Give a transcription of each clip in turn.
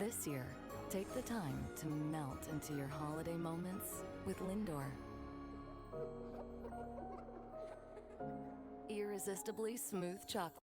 This year, take the time to melt into your holiday moments with Lindor. Irresistibly smooth chocolate.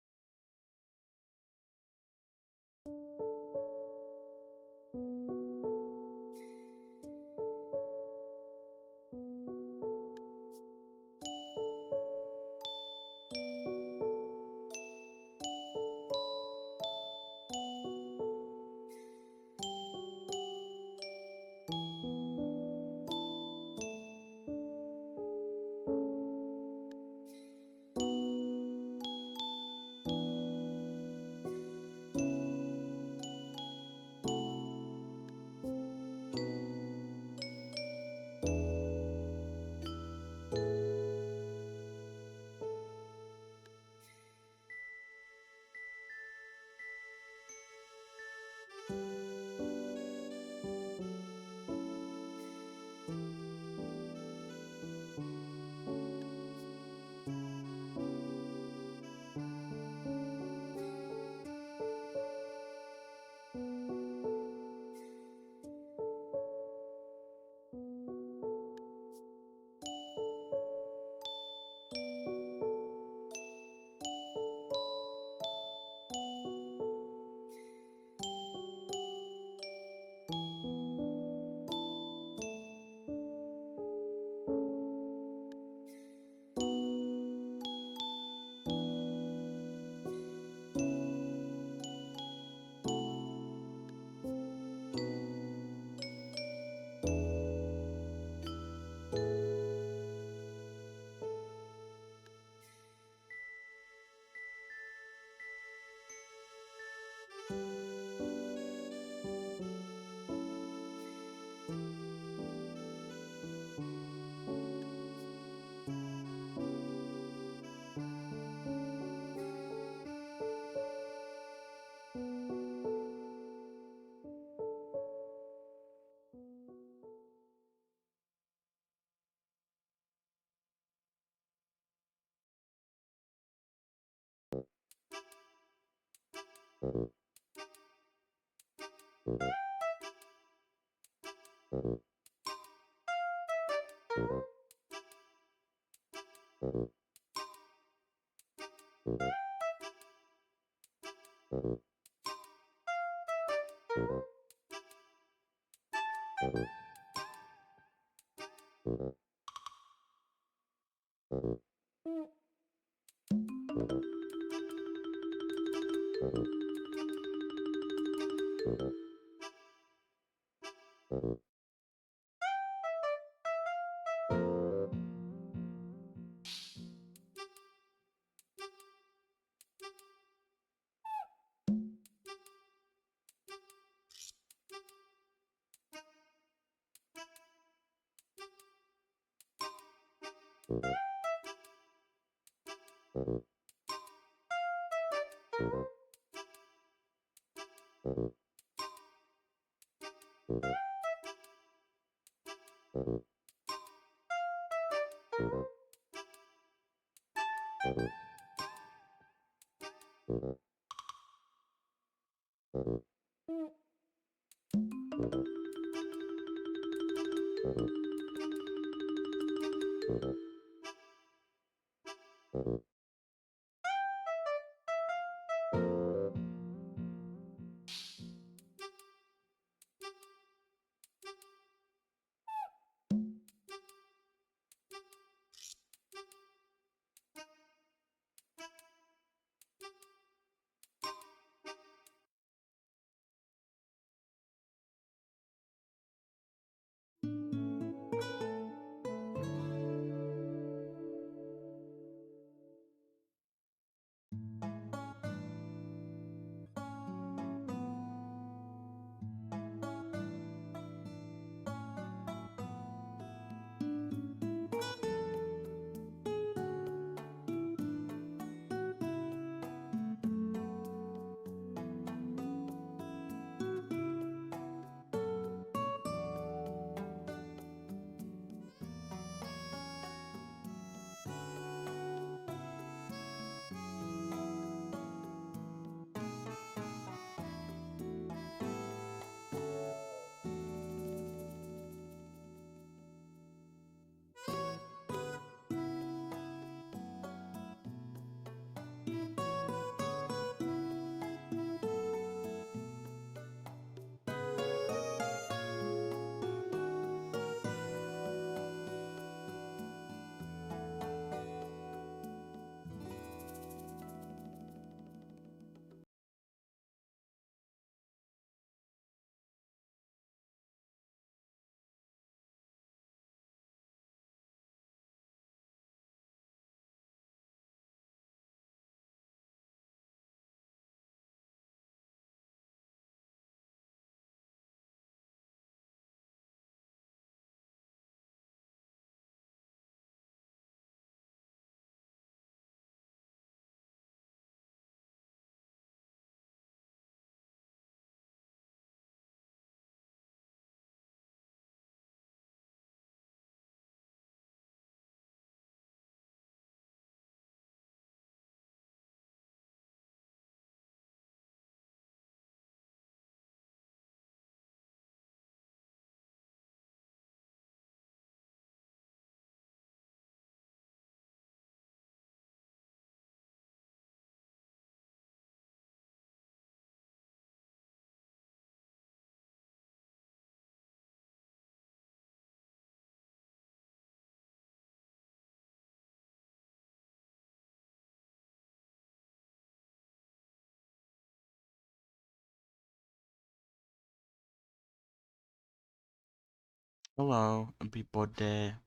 Hello, people there.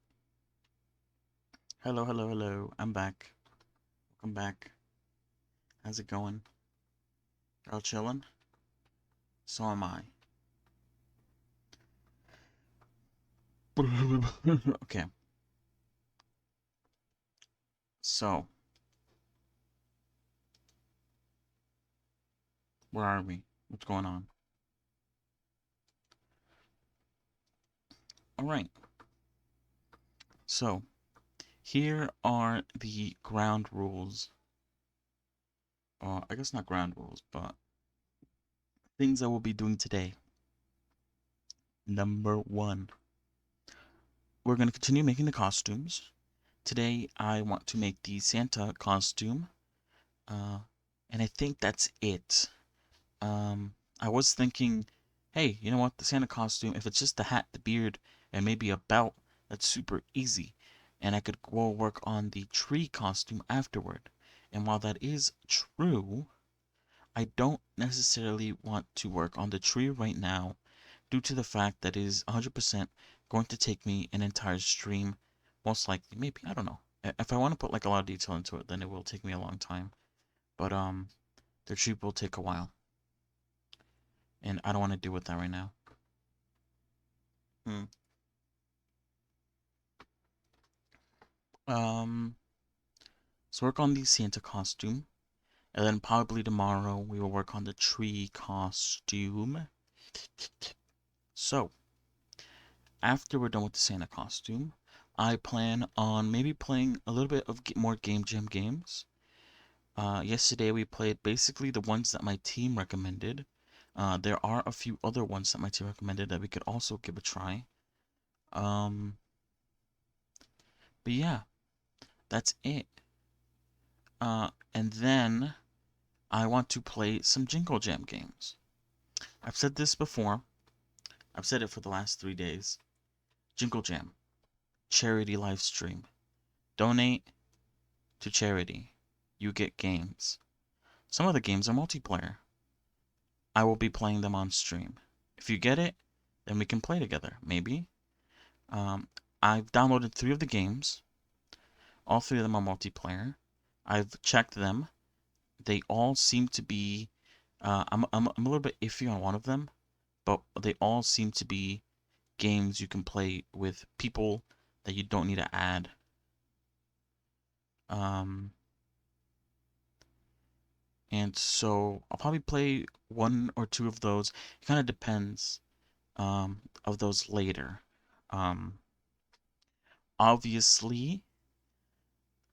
Hello, hello, hello. I'm back. Welcome back. How's it going? Y'all chilling? So am I. Okay, so where are we? What's going on? All right. So here are the ground rules. I guess not ground rules, but things I will be doing today. Number one, we're going to continue making the costumes. Today, I want to make the Santa costume, uh, and I think that's it. I was thinking, hey, you know what? The Santa costume, if it's just the hat, the beard, and maybe a belt, that's super easy. And I could go work on the tree costume afterward. And while that is true, I don't necessarily want to work on the tree right now due to the fact that it is 100% going to take me an entire stream. Most likely, maybe, I don't know. If I want to put like a lot of detail into it, then it will take me a long time. But the tree will take a while, and I don't want to deal with that right now. Hmm. Um, let's work on the Santa costume, and then probably tomorrow we will work on the tree costume. So, after we're done with the Santa costume, I plan on maybe playing a little bit of more Game Jam games. Yesterday we played basically the ones that my team recommended. There are a few other ones that my team recommended that we could also give a try. Um, but yeah, that's it. And then I want to play some Jingle Jam games. I've said this before. I've said it for the last 3 days. Jingle Jam, charity live stream. Donate to charity. You get games. Some of the games are multiplayer. I will be playing them on stream. If you get it, then we can play together, maybe. Um, I've downloaded 3 of the games. All 3 of them are multiplayer. I've checked them. They all seem to be. I'm a little bit iffy on one of them, but they all seem to be games you can play with people that you don't need to add. Um, and so I'll probably play 1 or 2 of those. It kind of depends of those later. Um, obviously,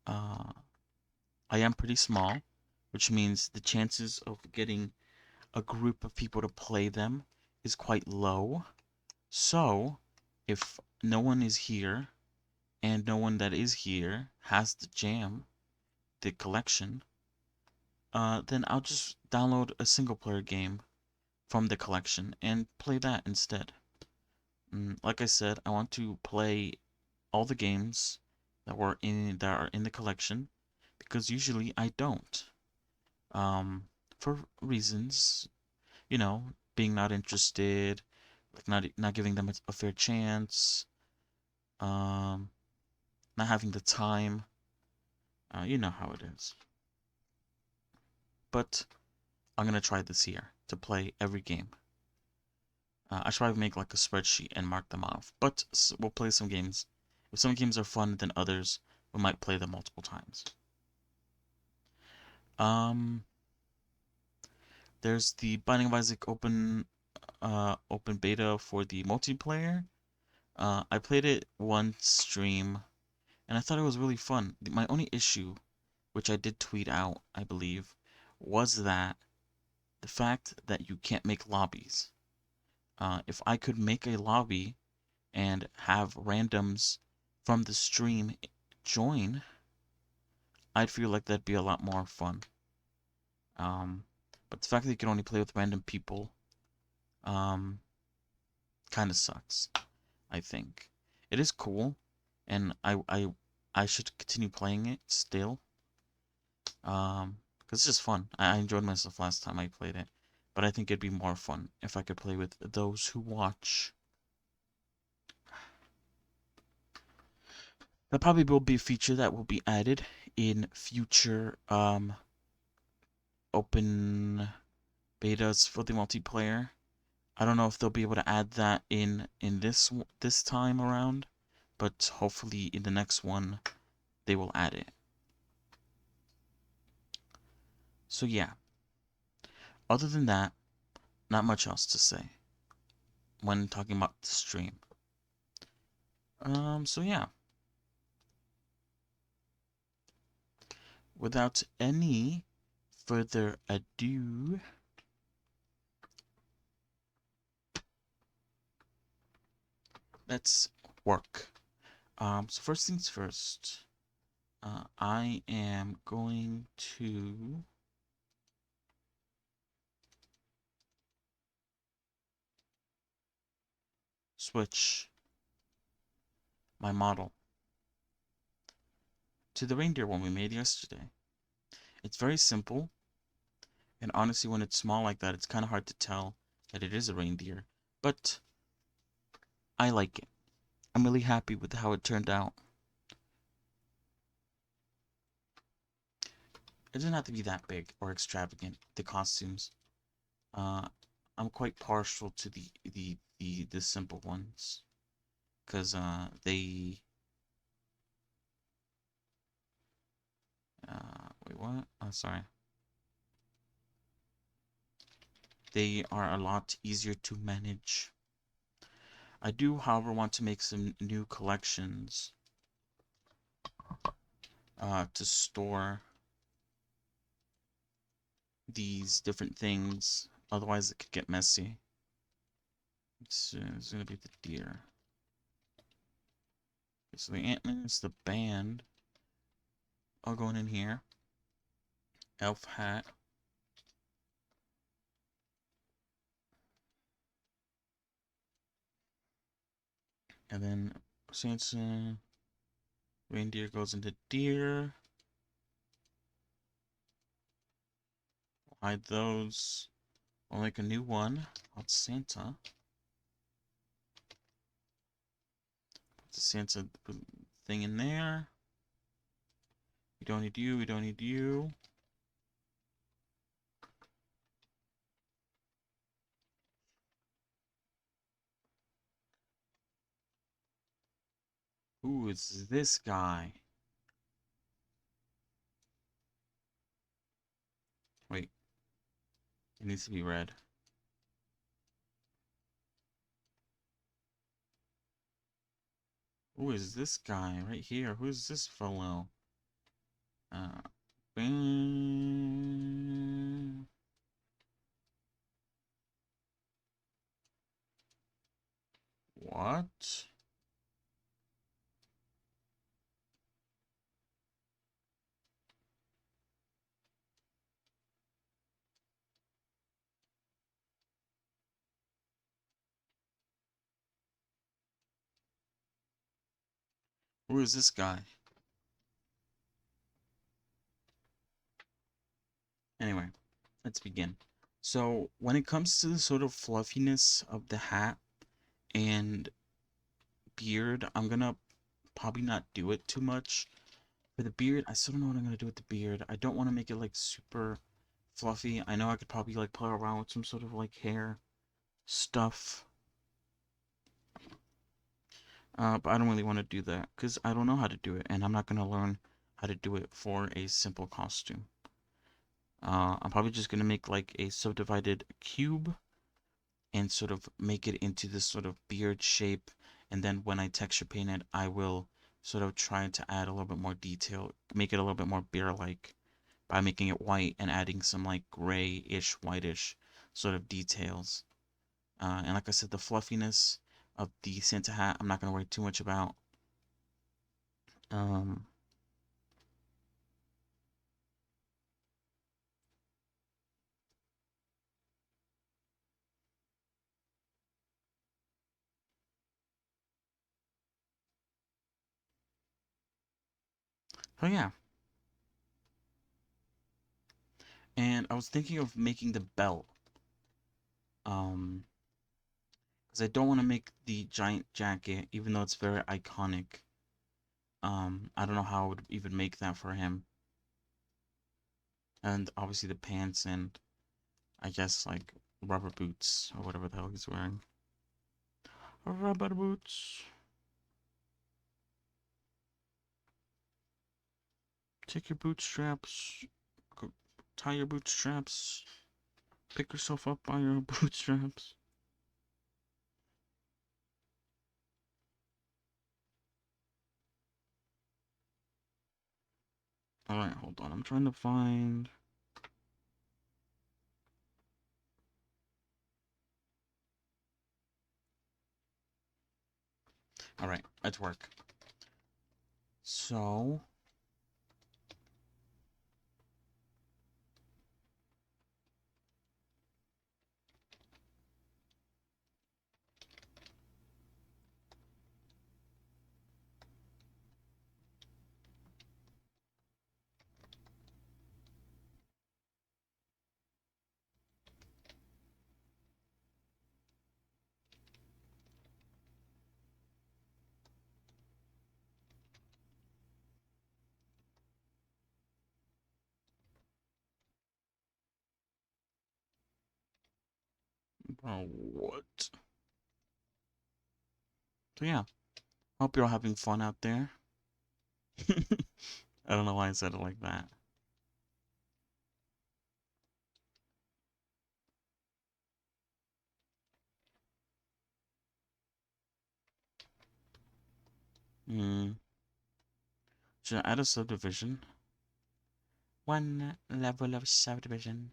uh, I am pretty small, which means the chances of getting a group of people to play them is quite low. So, if no one is here and no one that is here has the jam, the collection, then I'll just download a single player game from the collection and play that instead. Like I said, I want to play all the games that are in the collection because usually I don't. For reasons, being not interested, like not giving them a fair chance, um, not having the time. You know how it is. But I'm gonna try this year to play every game. I should probably make like a spreadsheet and mark them off. But we'll play some games. If some games are fun than others, we might play them multiple times. Um, there's the Binding of Isaac open beta for the multiplayer. I played it one stream, and I thought it was really fun. My only issue, which I did tweet out, I believe, was that the fact that you can't make lobbies. If I could make a lobby and have randoms from the stream join, I'd feel like that'd be a lot more fun. Um, but the fact that you can only play with random people, um, kind of sucks. I think it is cool, and I should continue playing it still. Because it's just fun. I enjoyed myself last time I played it, but I think it'd be more fun if I could play with those who watch. That probably will be a feature that will be added in future open betas for the multiplayer. I don't know if they'll be able to add that in this time around, but hopefully in the next one they will add it. So yeah, other than that, not much else to say when talking about the stream. So yeah, without any further ado, let's work. So first things first, I am going to switch my model to the reindeer one we made yesterday. It's very simple, and honestly, when it's small like that, it's kind of hard to tell that it is a reindeer, but I like it. I'm really happy with how it turned out. It doesn't have to be that big or extravagant, the costumes. Uh, I'm quite partial to the simple ones, because wait, what? Oh, sorry. They are a lot easier to manage. I do, however, want to make some new collections to store these different things. Otherwise, it could get messy. It's gonna be the deer. Okay, so the antlers, the band, all going in here. Elf hat. And then Sansa, reindeer goes into deer. Hide those. I'll make a new one called Santa. Put the Santa thing in there. We don't need you, we don't need you. Who is this guy? Wait, it needs to be red. Who is this guy right here? Who is this fellow? Uh, what? Who is this guy? Anyway, let's begin. So, when it comes to the sort of fluffiness of the hat and beard, I'm gonna probably not do it too much. For the beard, I still don't know what I'm gonna do with the beard. I don't want to make it like super fluffy. I know I could probably like play around with some sort of like hair stuff. But I don't really want to do that because I don't know how to do it, and I'm not gonna learn how to do it for a simple costume. I'm probably just gonna make like a subdivided cube and sort of make it into this sort of beard shape, and then when I texture paint it, I will sort of try to add a little bit more detail, make it a little bit more bear-like by making it white and adding some like grayish, whitish sort of details. And like I said, the fluffiness of the Santa hat, I'm not gonna worry too much about. Um, so yeah, and I was thinking of making the belt. Because I don't want to make the giant jacket, even though it's very iconic. I don't know how I would even make that for him. And obviously the pants and I guess like rubber boots or whatever the hell he's wearing. Rubber boots. Take your bootstraps. Go, tie your bootstraps. Pick yourself up by your bootstraps. Alright, hold on. I'm trying to find. Alright, let's work. So. What? So yeah, hope you're all having fun out there. I don't know why I said it like that. Hmm. Should I add a subdivision? One level of subdivision.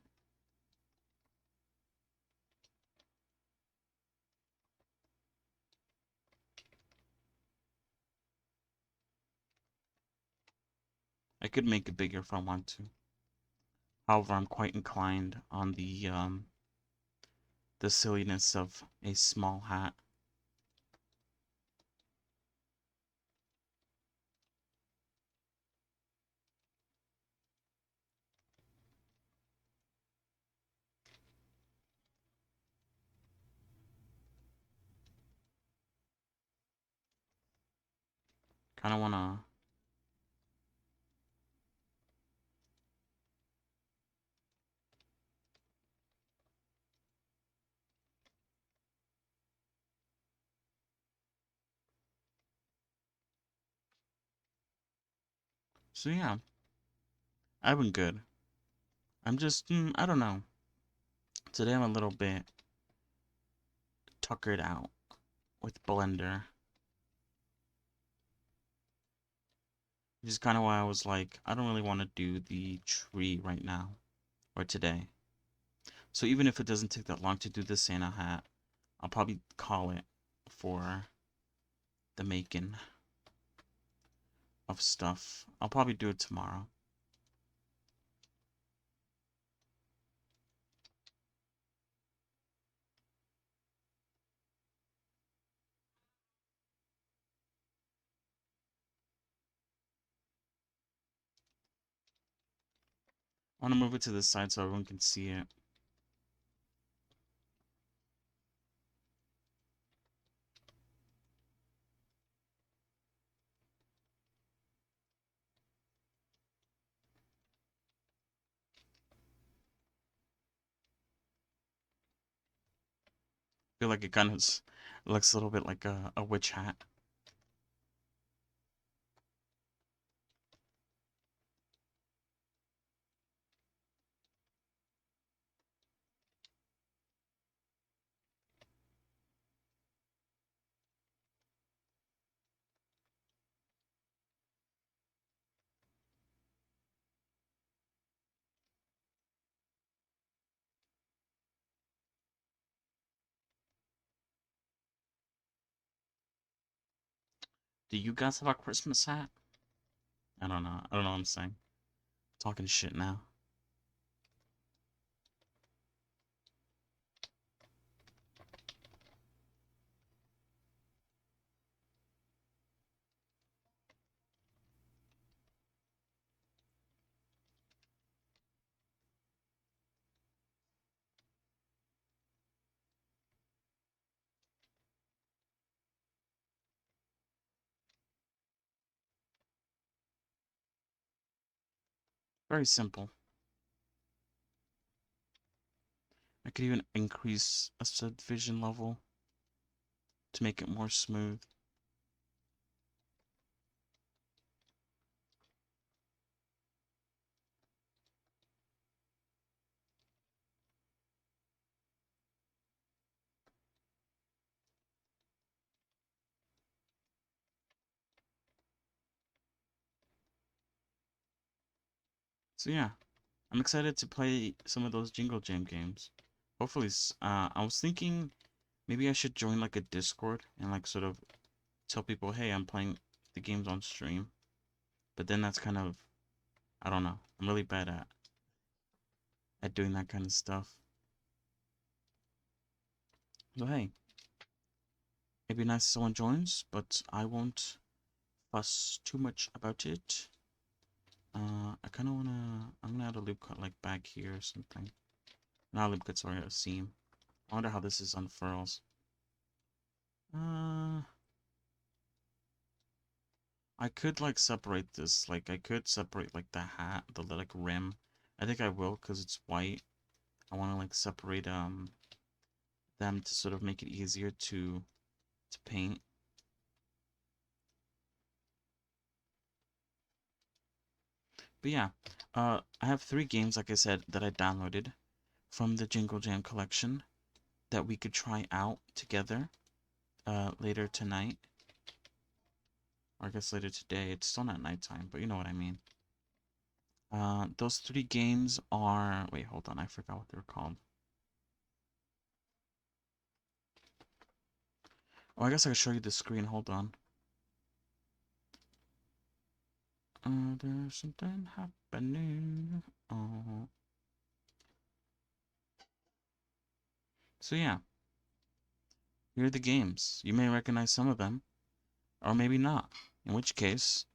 I could make it bigger if I want to. However, I'm quite inclined on the silliness of a small hat. Kind of wanna. So yeah, I've been good. I'm just, I don't know. Today I'm a little bit tuckered out with Blender. Which is kind of why I was like, I don't really want to do the tree right now or today. So even if it doesn't take that long to do the Santa hat, I'll probably call it for the making of stuff. I'll probably do it tomorrow. I want to move it to the side so everyone can see it. I feel like it kind of looks a little bit like a witch hat. Do you guys have a Christmas hat? I don't know. I don't know what I'm saying. Talking shit now. Very simple. I could even increase a subdivision level to make it more smooth. So yeah, I'm excited to play some of those Jingle Jam games. Hopefully, I was thinking maybe I should join like a Discord and like sort of tell people, hey, I'm playing the games on stream. But then that's kind of, I don't know. I'm really bad at doing that kind of stuff. So hey, it'd be nice if someone joins, but I won't fuss too much about it. I kind of wanna, I'm gonna add a loop cut like back here or something. Not a loop cut, sorry, a seam. I wonder how this is unfurls. Uh, I could like separate this, like I could separate like the hat, the like rim. I think I will because it's white. I want to like separate them to sort of make it easier to paint. But yeah, I have 3 games, like I said, that I downloaded from the Jingle Jam collection that we could try out together later tonight. Or I guess later today. It's still not nighttime, but you know what I mean. Those 3 games are... Wait, hold on. I forgot what they were called. Oh, I guess I could show you the screen. Hold on. There's something happening. So yeah, here are the games. You may recognize some of them, or maybe not. In which case,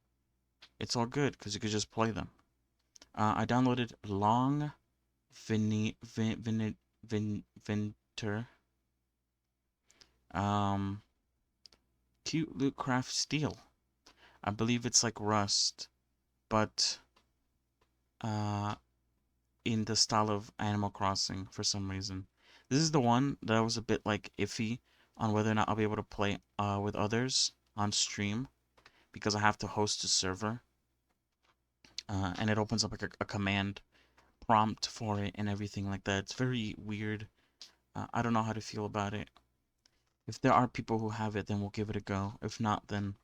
it's all good because you could just play them. I downloaded Long Vinter. Um, Cute Loot Craft Steel. I believe it's like Rust, but uh, in the style of Animal Crossing for some reason. This is the one that I was a bit like iffy on whether or not I'll be able to play with others on stream because I have to host a server, and it opens up like a command prompt for it and everything like that. It's very weird. I don't know how to feel about it. If there are people who have it, then we'll give it a go. If not, then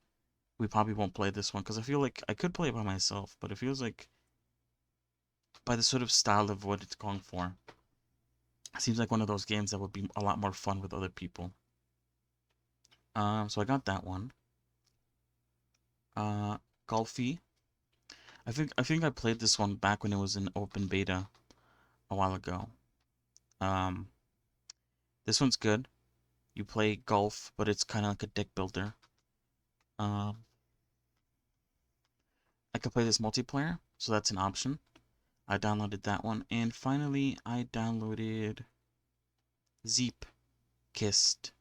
we probably won't play this one because I feel like I could play it by myself, but it feels like by the sort of style of what it's going for, it seems like one of those games that would be a lot more fun with other people. So I got that one. Uh, Golfy. I think I played this one back when it was in open beta a while ago. Um, this one's good. You play golf, but it's kind of like a deck builder. Um, I could play this multiplayer, so that's an option. I downloaded that one, and finally I downloaded Zeep Kist,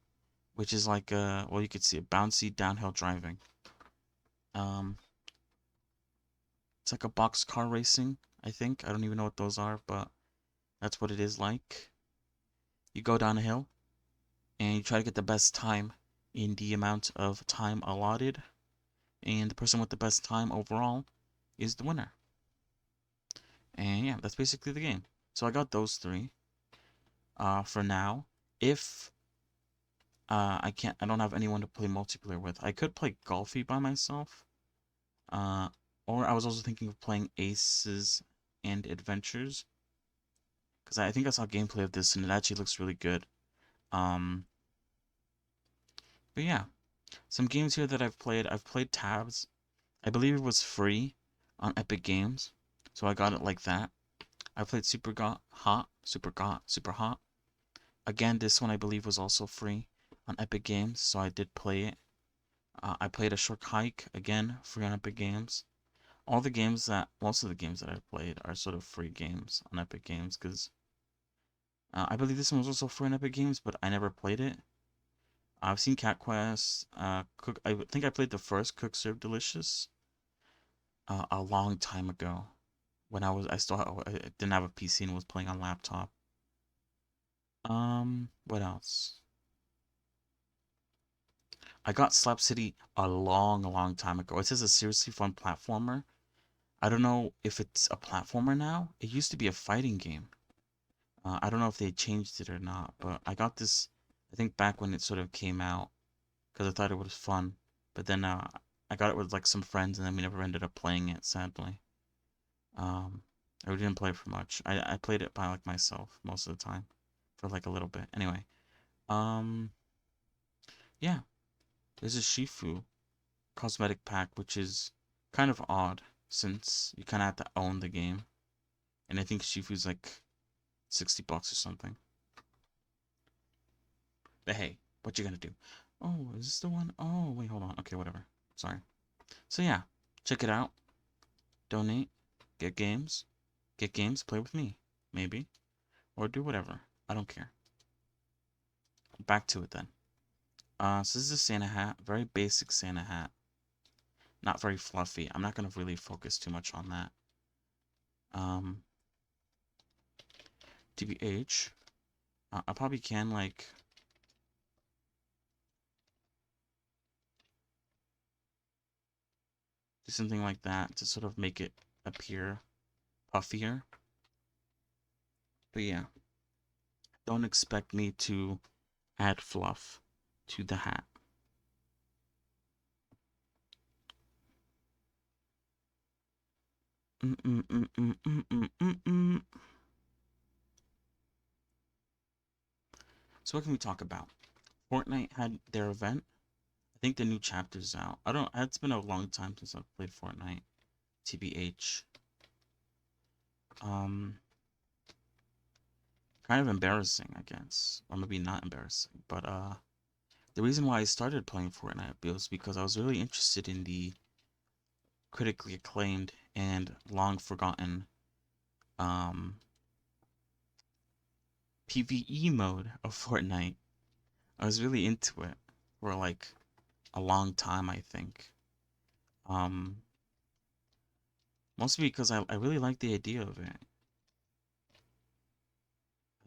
which is like a, well, you could see it, bouncy downhill driving. Um, it's like a box car racing, I think. I don't even know what those are, but that's what it is like. You go down a hill and you try to get the best time in the amount of time allotted, and the person with the best time overall is the winner. And yeah, that's basically the game. So I got those 3 for now. If I don't have anyone to play multiplayer with, I could play Golfy by myself. Uh, or I was also thinking of playing Aces and Adventures, because I think I saw gameplay of this and it actually looks really good. Um, but yeah, some games here that I've played. I've played Tabs. I believe it was free on Epic Games, so I got it like that. I played Super Hot. Again, this one I believe was also free on Epic Games, so I did play it. I played A Short Hike, again, free on Epic Games. Most of the games that I've played are sort of free games on Epic Games, because I believe this one was also free on Epic Games, but I never played it. I've seen Cat Quest, I think I played the first Cook Serve Delicious a long time ago. when I didn't have a PC and was playing on laptop. What else? I got Slap City a long time ago. It says a seriously fun platformer. I don't know if it's a platformer now. It used to be a fighting game. I don't know if they changed it or not, but I got this, I think back when it sort of came out, because I thought it was fun. But then I got it with like some friends, and then we never ended up playing it, sadly. Um, I didn't play it for much. I played it by like myself most of the time for like a little bit. Anyway, um, yeah, there's a Shifu cosmetic pack, which is kind of odd since you kind of have to own the game, and I think Shifu's like $60 or something. But hey, what you gonna do? Oh, is this the one? Oh, wait, hold on. Okay, whatever. Sorry. So yeah, check it out. Donate. Get games. Get games. Play with me. Maybe. Or do whatever. I don't care. Back to it then. So this is a Santa hat. Very basic Santa hat. Not very fluffy. I'm not gonna really focus too much on that. Um, TBH. I probably can like do something like that to sort of make it appear puffier. But yeah, don't expect me to add fluff to the hat. So what can we talk about? Fortnite had their event. I think the new chapter's out. I don't. It's been a long time since I've played Fortnite. TBH. Um, Kind of embarrassing, I guess, or maybe not embarrassing. But the reason why I started playing Fortnite was because I was really interested in the critically acclaimed and long forgotten um PvE mode of Fortnite. I was really into it for like a long time, I think. Um, Mostly because I really like the idea of it.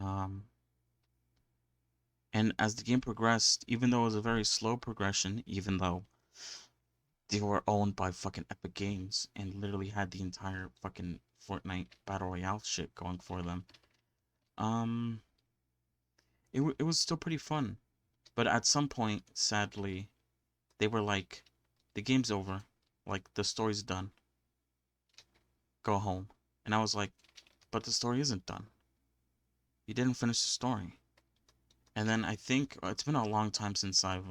Um, and as the game progressed, even though it was a very slow progression, even though they were owned by fucking Epic Games and literally had the entire fucking Fortnite Battle Royale shit going for them, um, it was still pretty fun. But at some point, sadly, they were like, the game's over. Like, the story's done. Go home. And I was like, but the story isn't done. You didn't finish the story. And then I think it's been a long time since I've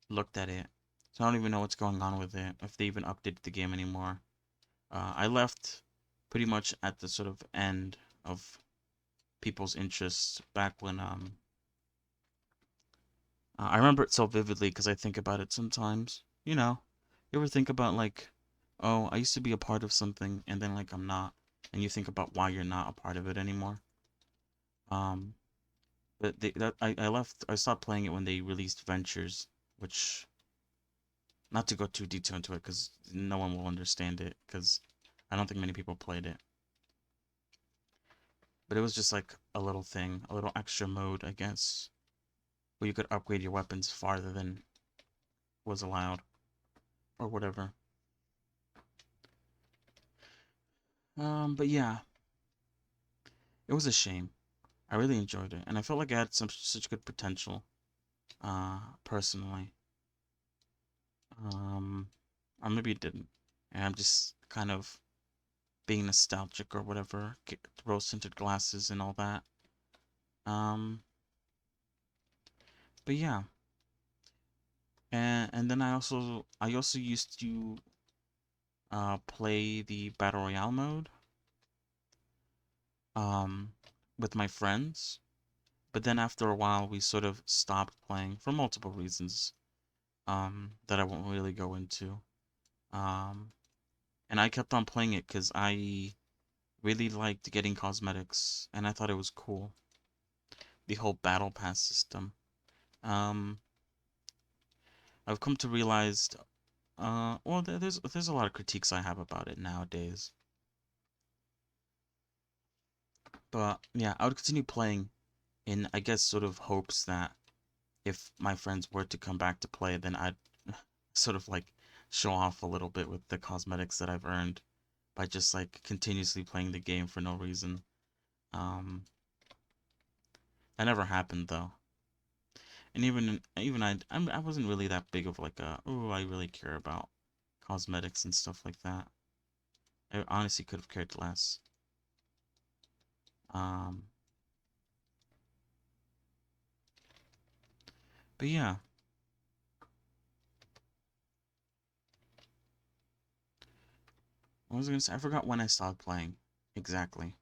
looked at it. So I don't even know what's going on with it, if they even updated the game anymore. I left pretty much at the sort of end of people's interests back when I remember it so vividly because I think about it sometimes. You ever think about like, oh, I used to be a part of something and then like I'm not, and you think about why you're not a part of it anymore. Um, but I left. I stopped playing it when they released Ventures, which, not to go too detailed into it because no one will understand it because I don't think many people played it. But it was just like a little thing, a little extra mode, I guess, where you could upgrade your weapons farther than was allowed or whatever. But yeah, it was a shame. I really enjoyed it, and I felt like it had some such good potential. Personally, um, or maybe it didn't, and I'm just kind of being nostalgic or whatever, get rose tinted glasses and all that. Um, but yeah, and then I also used to play the battle royale mode um with my friends, but then after a while we sort of stopped playing for multiple reasons that I won't really go into. Um, and I kept on playing it because I really liked getting cosmetics and I thought it was cool. The whole battle pass system. Um, I've come to realize, well, there's a lot of critiques I have about it nowadays. But yeah, I would continue playing in, I guess, sort of hopes that if my friends were to come back to play, then I'd sort of like show off a little bit with the cosmetics that I've earned by just like continuously playing the game for no reason. Um, that never happened though. And I wasn't really that big of like a, oh, I really care about cosmetics and stuff like that. I honestly could have cared less. Um, but yeah, what was I gonna say? I forgot when I stopped playing exactly.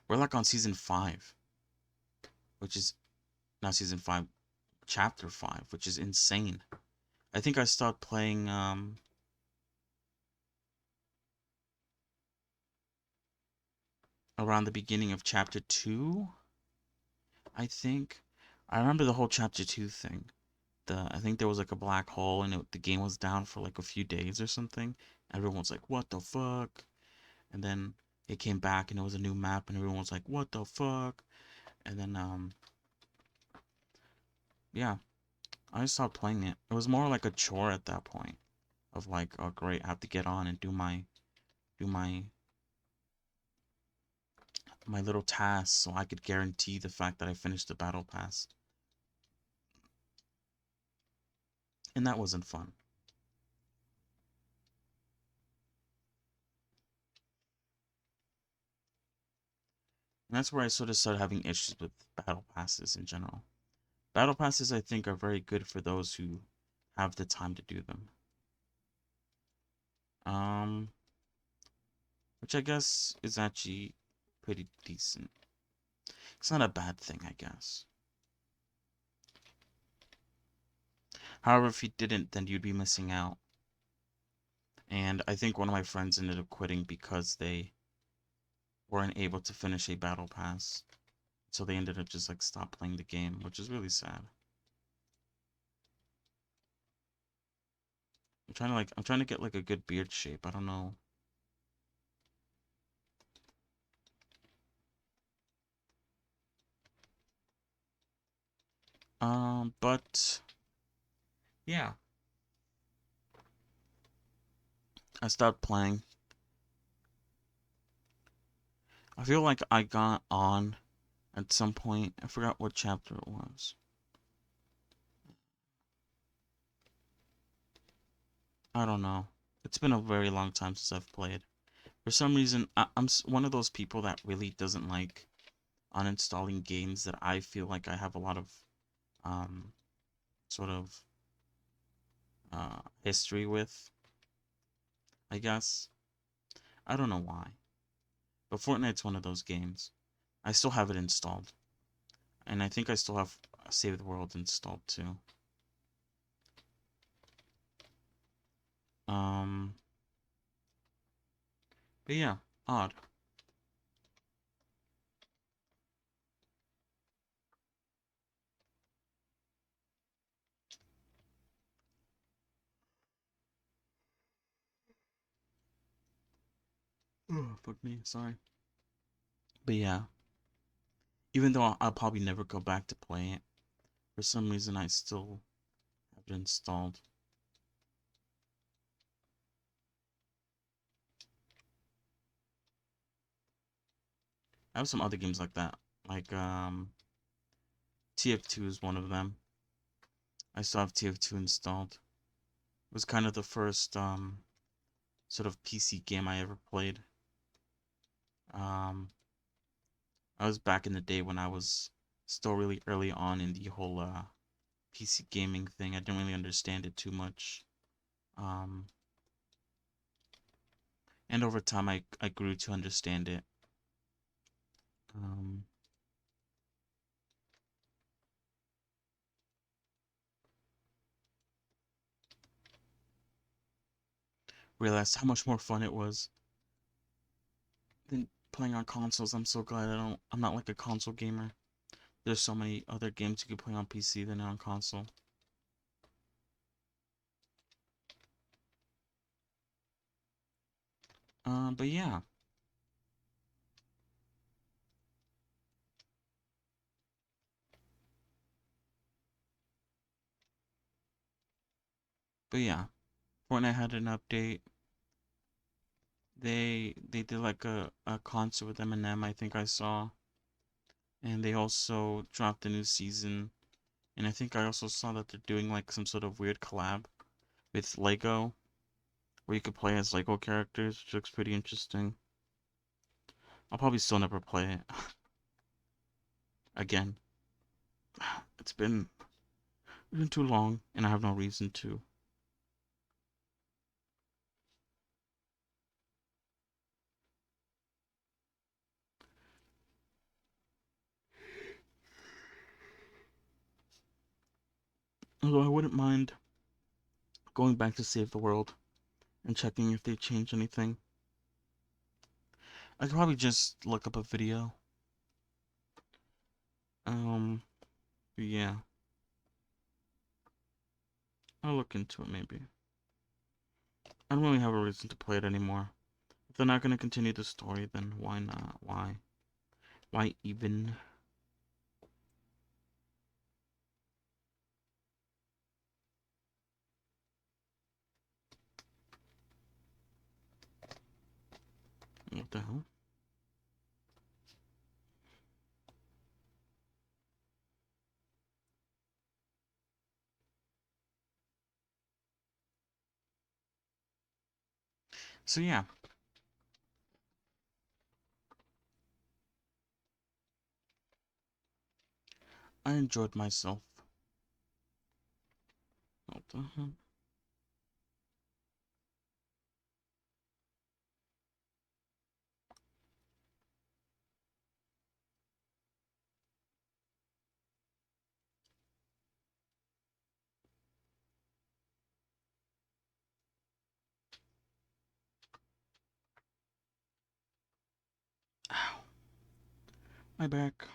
We're like on season 5, which is not season 5, chapter 5, which is insane. I think I stopped playing around the beginning of chapter 2, I think. I remember the whole chapter 2 thing. I think there was like a black hole and the game was down for like a few days or something. Everyone was like, "What the fuck?" And then it came back and it was a new map and everyone was like, "What the fuck?" And then yeah, I stopped playing it. It was more like a chore at that point of like, "Oh great, I have to get on and do my little tasks so I could guarantee the fact that I finished the battle pass." And that wasn't fun. And that's where I sort of started having issues with battle passes in general. Battle passes, I think, are very good for those who have the time to do them. Um, which I guess is actually pretty decent. It's not a bad thing, I guess. However, if you didn't, then you'd be missing out. And I think one of my friends ended up quitting because they weren't able to finish a battle pass. So they ended up just like stop playing the game, which is really sad. I'm trying to get like a good beard shape. I don't know. But yeah, I stopped playing. I feel like I got on at some point. I forgot what chapter it was. I don't know. It's been a very long time since I've played. For some reason, I'm one of those people that really doesn't like uninstalling games that I feel like I have a lot of um sort of history with, I guess. I don't know why. But Fortnite's one of those games. I still have it installed. And I think I still have Save the World installed too. Um, but yeah, odd. Oh, fuck me, sorry. But yeah, even though I'll probably never go back to play it, for some reason I still have it installed. I have some other games like that, like TF2 is one of them. I still have TF2 installed. It was kind of the first sort of PC game I ever played. Um, I was back in the day when I was still really early on in the whole PC gaming thing. I didn't really understand it too much. Um, and over time, I grew to understand it. Um, realized how much more fun it was than playing on consoles. I'm so glad I'm not like a console gamer. There's so many other games you can play on PC than on console. But yeah, But yeah, Fortnite had an update. They did like a concert with Eminem, I think I saw. And they also dropped a new season. And I think I also saw that they're doing like some sort of weird collab with Lego, where you could play as Lego characters, which looks pretty interesting. I'll probably still never play it again. It's been too long, and I have no reason to. Although I wouldn't mind going back to Save the World and checking if they changed anything. I could probably just look up a video. Um, yeah, I'll look into it maybe. I don't really have a reason to play it anymore. If they're not gonna continue the story, then why not? Why? Why even? What the hell? So yeah, I enjoyed myself. What the hell? Ow, my back.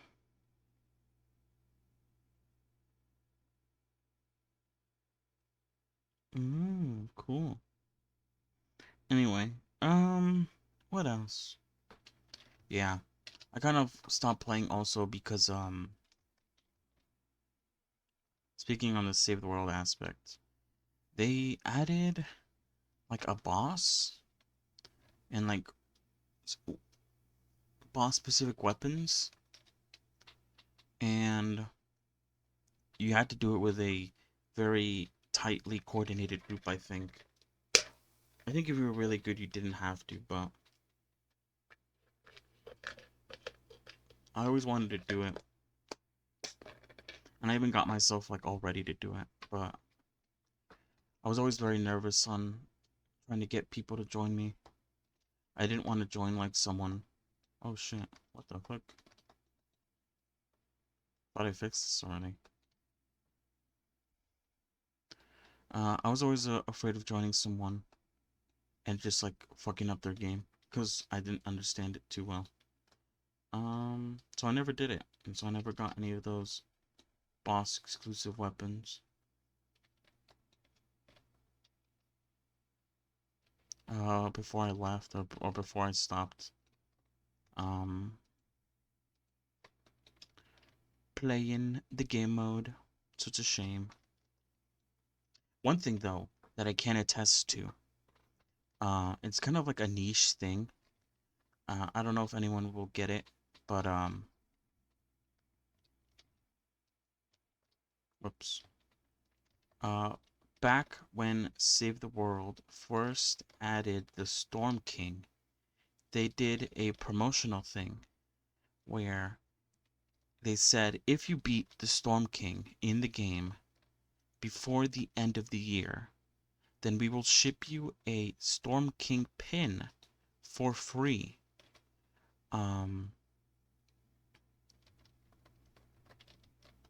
Cool. Anyway, what else? Yeah, I kind of stopped playing also because speaking on the Save the World aspect, they added like a boss and like boss specific weapons, and you had to do it with a very tightly coordinated group, I think. I think if you were really good, you didn't have to, but I always wanted to do it. And I even got myself like all ready to do it, but I was always very nervous on trying to get people to join me. I didn't want to join like someone. Oh shit, what the fuck? Thought I fixed this already. I was always afraid of joining someone and just like fucking up their game because I didn't understand it too well. So I never did it, and so I never got any of those boss exclusive weapons. Before I left or before I stopped, um, playing the game mode. So it's a shame. One thing though that I can attest to, it's kind of like a niche thing. I don't know if anyone will get it, but whoops. Uh, back when Save the World first added the Storm King, they did a promotional thing where they said if you beat the Storm King in the game before the end of the year, then we will ship you a Storm King pin for free. Um,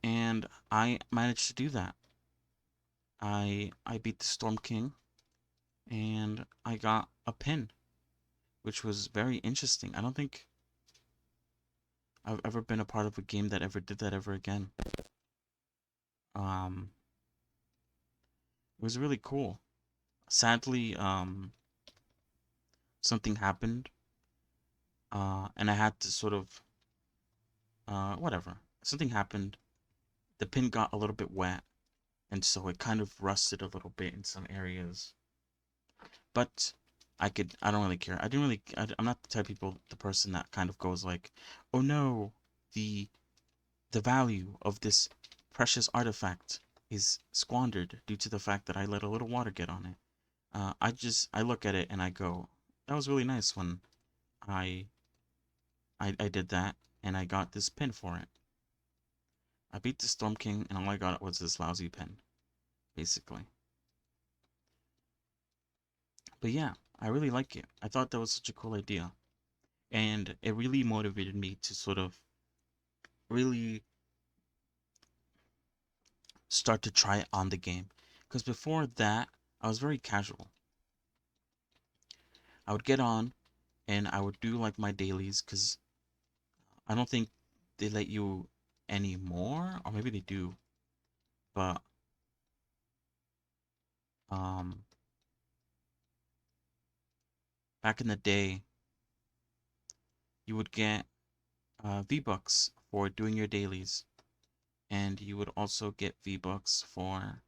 and I managed to do that. I beat the Storm King and I got a pin, which was very interesting. I don't think I've ever been a part of a game that ever did that ever again. Um, it was really cool. Sadly, something happened, and I had to sort of, whatever. Something happened. The pin got a little bit wet, and so it kind of rusted a little bit in some areas. But I don't really care. I didn't really, I'm not the type of people, the person that kind of goes like, oh no, the the value of this precious artifact is squandered due to the fact that I let a little water get on it. I look at it and I go, that was really nice when I I did that and I got this pin for it. I beat the Storm King and all I got was this lousy pin, basically. But yeah, I really like it. I thought that was such a cool idea. And it really motivated me to sort of really start to try it on the game. Because before that, I was very casual. I would get on and I would do like my dailies because I don't think they let you anymore, or maybe they do. But um, back in the day, you would get V-Bucks for doing your dailies, and you would also get V-Bucks for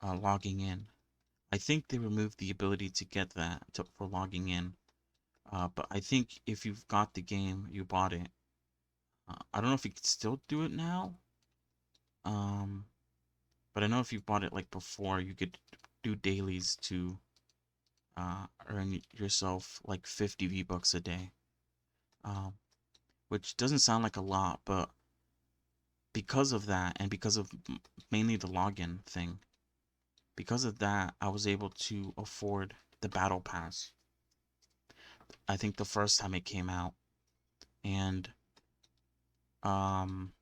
logging in. I think they removed the ability to get for logging in. But I think if you've got the game, you bought it. I don't know if you could still do it now. Um, but I know if you bought it like before, you could do dailies to earn yourself like 50 V-Bucks a day. Um, which doesn't sound like a lot, but because of that, and because of mainly the login thing, because of that, I was able to afford the battle pass. I think the first time it came out, and um,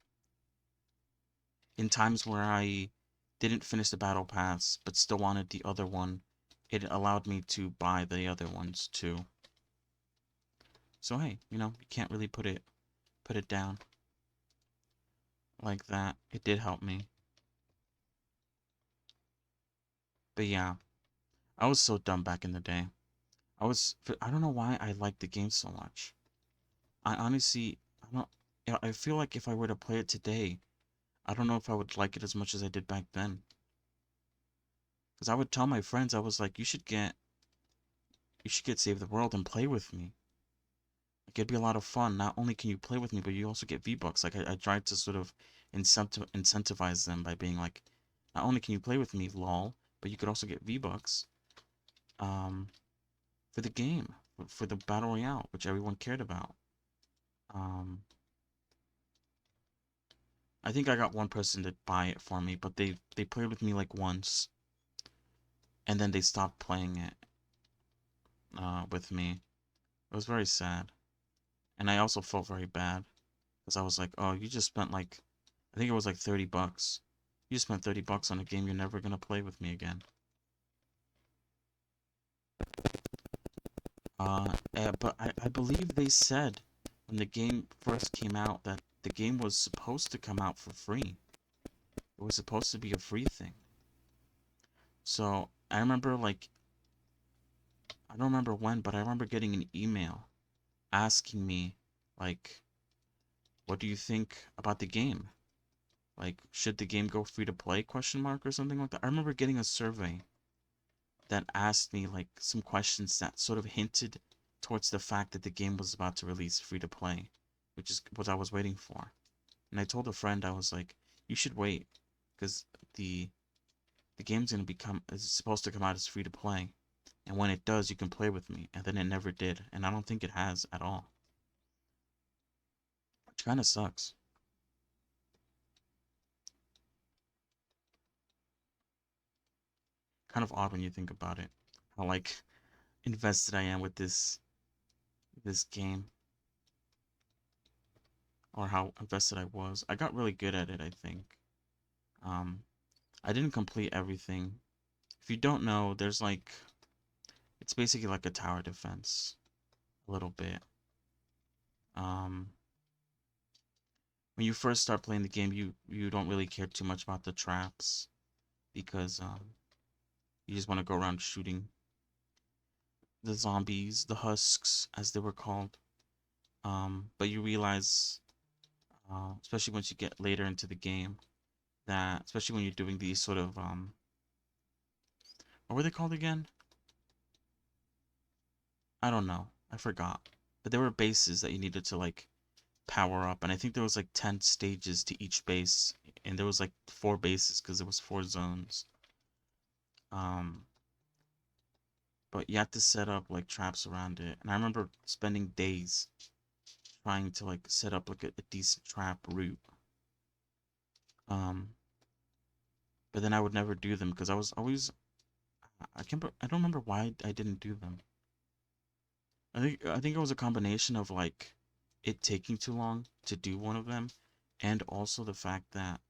in times where I didn't finish the battle pass but still wanted the other one, it allowed me to buy the other ones too. So hey, you can't really put it down like that. It did help me. But yeah, I was so dumb back in the day. I don't know why I liked the game so much. I honestly, I don't, yeah, I feel like if I were to play it today, I don't know if I would like it as much as I did back then. Because I would tell my friends, I was like, you should get Save the World and play with me. Like, it'd be a lot of fun. Not only can you play with me, but you also get V-Bucks. Like, I tried to sort of incentivize them by being like, not only can you play with me, lol, but you could also get V-Bucks, um, for the game, for the Battle Royale, which everyone cared about. Um, I think I got one person to buy it for me, but they played with me like once, and then they stopped playing it with me. It was very sad, and I also felt very bad because I was like, oh, you just spent like, I think it was like 30 bucks. You spent 30 bucks on a game you're never gonna play with me again. But I believe they said when the game first came out that the game was supposed to come out for free. It was supposed to be a free thing. So I remember like, I don't remember when, but I remember getting an email asking me like, what do you think about the game? Like, should the game go free to play, question mark, or something like that. I remember getting a survey that asked me like some questions that sort of hinted towards the fact that the game was about to release free to play, which is what I was waiting for. And I told a friend, I was like, you should wait because the the game's gonna become is supposed to come out as free to play. And when it does, you can play with me. And then it never did. And I don't think it has at all. Which kind of sucks. Kind of odd when you think about it. How like invested I am with this game, or how invested I was. I got really good at it, I think. Um, I didn't complete everything. If you don't know, there's like it's basically like a tower defense, a little bit. Um, when you first start playing the game, you don't really care too much about the traps because you just want to go around shooting the zombies, the husks as they were called. But you realize, especially once you get later into the game, that, especially when you're doing these sort of what were they called again? I don't know. I forgot. But there were bases that you needed to like power up, and I think there was like 10 stages to each base, and there was like four bases because there was four zones. Um, but you had to set up like traps around it, and I remember spending days trying to like set up like a decent trap route. Um, but then I would never do them because I was always I don't remember why I didn't do them. I think it was a combination of like it taking too long to do one of them, and also the fact that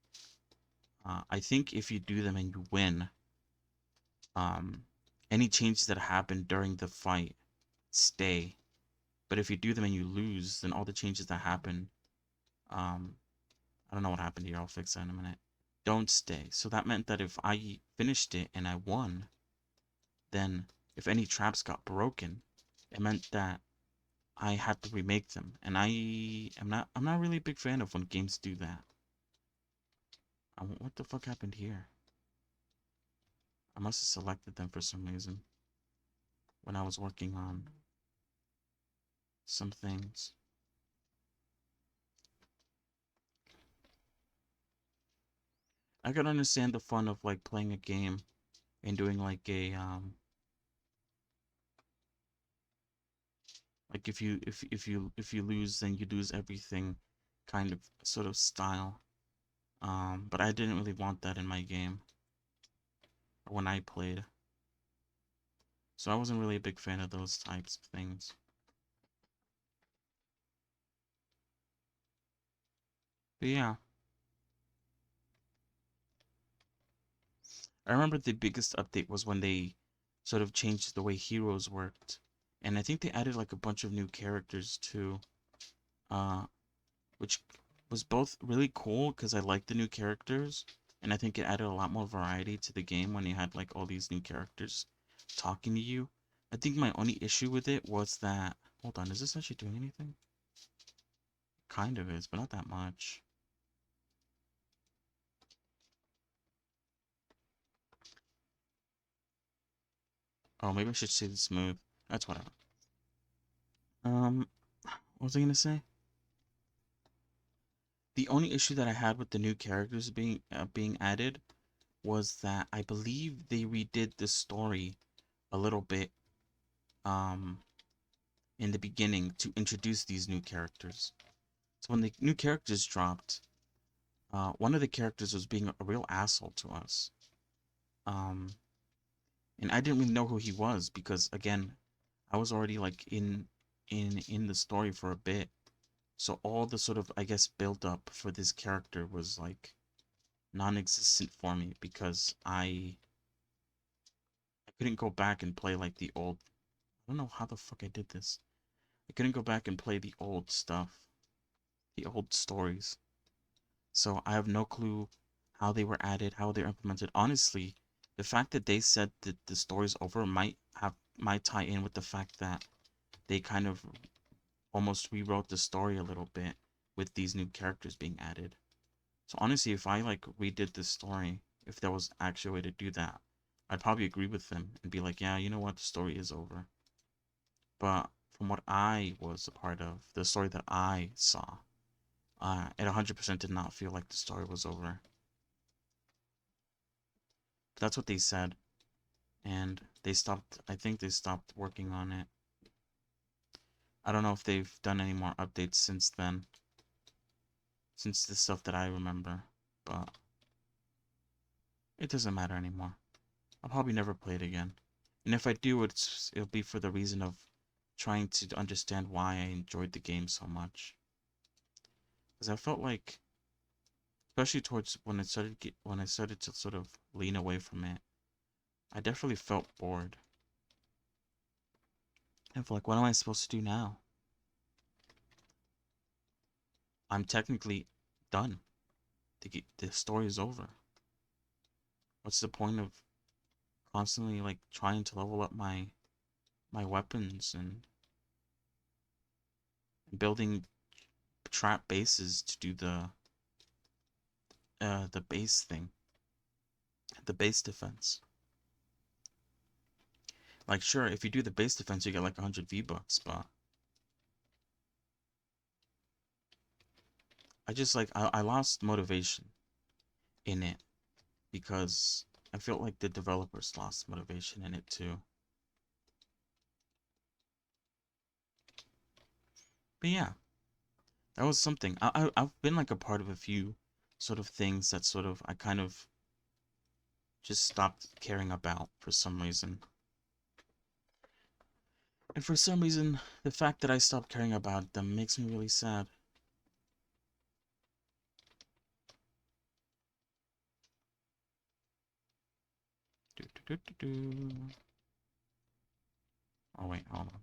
I think if you do them and you win, um, any changes that happen during the fight stay. But if you do them and you lose, then all the changes that happen, um, I don't know what happened here. I'll fix that in a minute. Don't stay. So that meant that if I finished it and I won, then if any traps got broken, it meant that I had to remake them. And I'm not really a big fan of when games do that. What the fuck happened here? I must have selected them for some reason when I was working on some things. I could understand the fun of like playing a game and doing like if you lose then you lose everything kind of sort of style. But I didn't really want that in my game when I played. So I wasn't really a big fan of those types of things. But yeah, I remember the biggest update was when they sort of changed the way heroes worked. And I think they added like a bunch of new characters too. Uh, which was both really cool because I liked the new characters, and I think it added a lot more variety to the game when you had like all these new characters talking to you. I think my only issue with it was that, hold on, is this actually doing anything? Kind of is, but not that much. Oh, maybe I should say the smooth. That's whatever. What was I gonna say? The only issue that I had with the new characters being added was that I believe they redid the story a little bit um in the beginning to introduce these new characters. So when the new characters dropped, one of the characters was being a real asshole to us. Um, and I didn't really know who he was because again, I was already like in the story for a bit. So all the sort of I guess build up for this character was like non-existent for me because I couldn't go back and play like the old. I don't know how the fuck I did this. I couldn't go back and play the old stuff, the old stories. So I have no clue how they were added, how they're implemented. Honestly, the fact that they said that the story's over might tie in with the fact that they kind of almost rewrote the story a little bit with these new characters being added. So honestly, if I like redid this story, if there was actually a way to do that, I'd probably agree with them and be like, yeah, you know what, the story is over. But from what I was a part of, the story that I saw, it 100% did not feel like the story was over. That's what they said, and they stopped. I think they stopped working on it. I don't know if they've done any more updates since then, since the stuff that I remember, but it doesn't matter anymore. I'll probably never play it again, and if I do, it'll be for the reason of trying to understand why I enjoyed the game so much. Because I felt like, especially towards when I started to sort of lean away from it, I definitely felt bored. I felt like, what am I supposed to do now? I'm technically done. The story is over. What's the point of constantly like trying to level up my weapons and building trap bases to do the the base thing, the base defense. Like, sure, if you do the base defense, you get like 100 V-Bucks, but I lost motivation in it because I felt like the developers lost motivation in it too. But yeah, that was something. I've been like a part of a few sort of things that sort of I kind of just stopped caring about for some reason. And for some reason, the fact that I stopped caring about them makes me really sad. Do, do, do, do, do. Oh wait, hold on.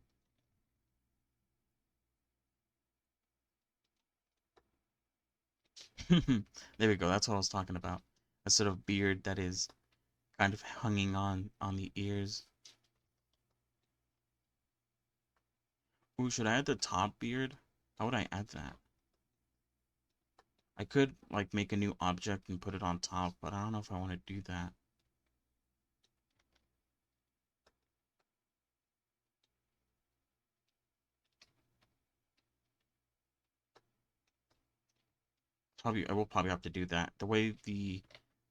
There we go. That's what I was talking about. A sort of beard that is kind of hanging on the ears. Ooh, should I add the top beard? How would I add that? I could like make a new object and put it on top, but I don't know if I want to do that. Probably I will probably have to do that. The way the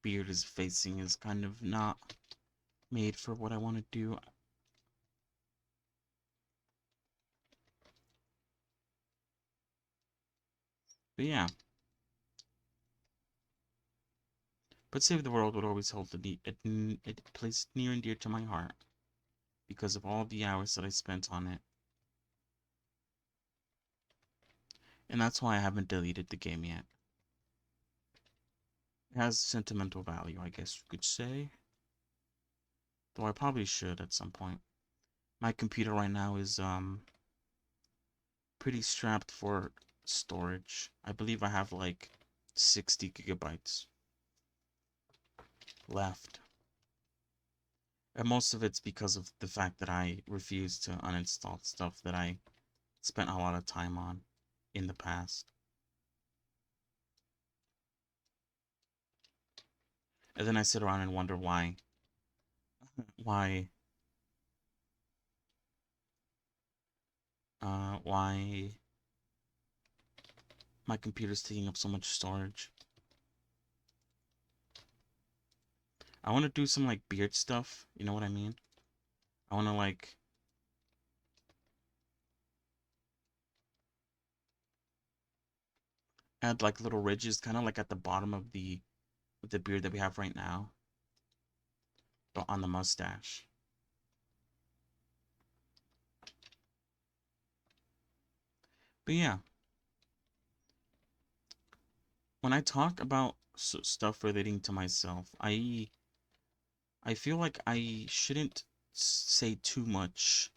beard is facing is kind of not made for what I want to do. But yeah, but Save the World would always hold it placed near and dear to my heart because of all the hours that I spent on it. And that's why I haven't deleted the game yet. It has sentimental value, I guess you could say. Though I probably should at some point. My computer right now is pretty strapped for storage. I believe I have like 60 gigabytes left. And most of it's because of the fact that I refuse to uninstall stuff that I spent a lot of time on in the past. And then I sit around and wonder why, why my computer's taking up so much storage. I want to do some like beard stuff, you know what I mean? I want to like add like little ridges kind of like at the bottom of the beard that we have right now, but on the mustache. But yeah, when I talk about stuff relating to myself, I feel like I shouldn't say too much,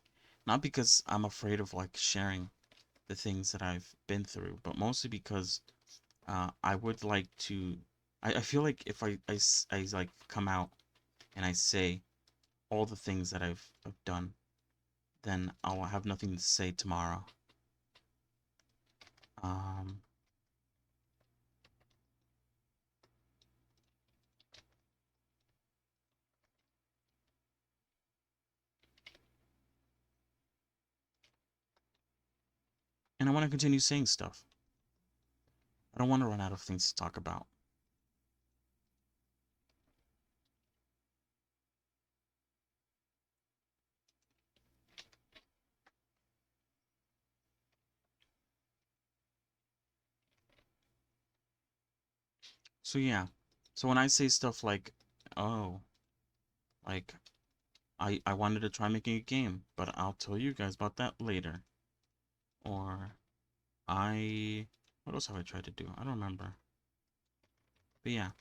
not because I'm afraid of like sharing the things that I've been through, but mostly because I would like to. I feel like if I like come out and I say all the things that I've done, then I'll have nothing to say tomorrow. Um, and I want to continue saying stuff. I don't want to run out of things to talk about. So yeah. So when I say stuff like, oh, like I wanted to try making a game, but I'll tell you guys about that later. Or I what else have I tried to do? I don't remember. But yeah,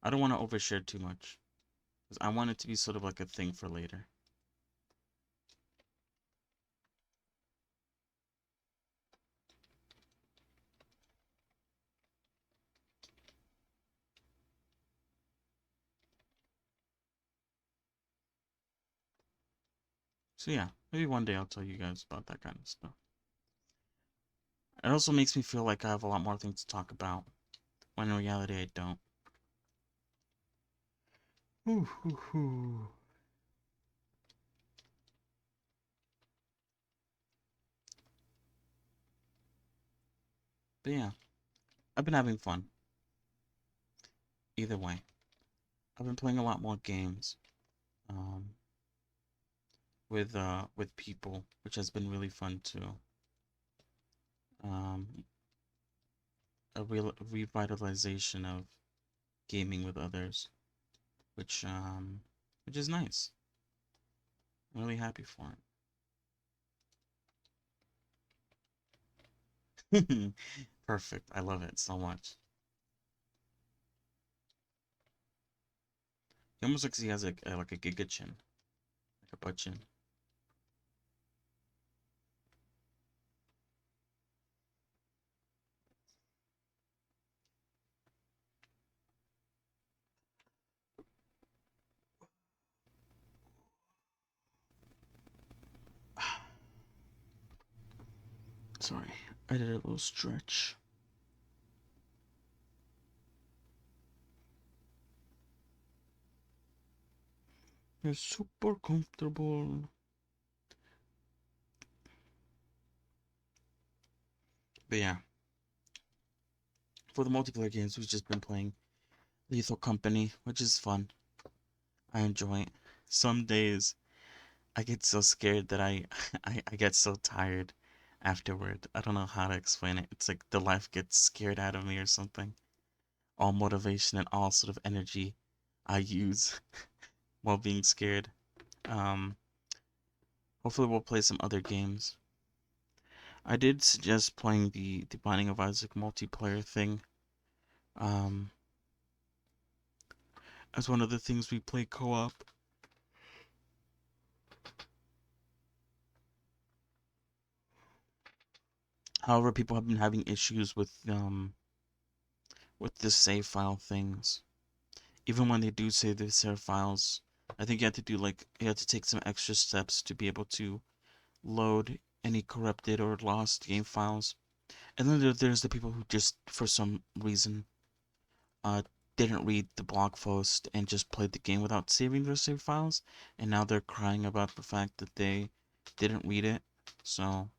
I don't want to overshare too much because I want it to be sort of like a thing for later. So yeah, maybe one day I'll tell you guys about that kind of stuff. It also makes me feel like I have a lot more things to talk about when in reality I don't. Whew, whew, whew. But yeah, I've been having fun. Either way, I've been playing a lot more games um, with people, which has been really fun too. Um, a real revitalization of gaming with others, which is nice. I'm really happy for it. Perfect. I love it so much. He almost looks like he has like a giga chin, like a butt chin. Sorry, I did a little stretch. It's super comfortable. But yeah, for the multiplayer games, we've just been playing Lethal Company, which is fun. I enjoy it. Some days I get so scared that I get so tired afterward. I don't know how to explain it. It's like the life gets scared out of me or something. All motivation and all sort of energy I use while being scared. Um, Hopefully we'll play some other games. I did suggest playing the Binding of Isaac multiplayer thing. Um, as one of the things we play co-op. However, people have been having issues with the save file things. Even when they do save the save files, I think you have to do like you have to take some extra steps to be able to load any corrupted or lost game files. And then there's the people who just for some reason uh didn't read the blog post and just played the game without saving their save files, and now they're crying about the fact that they didn't read it. So,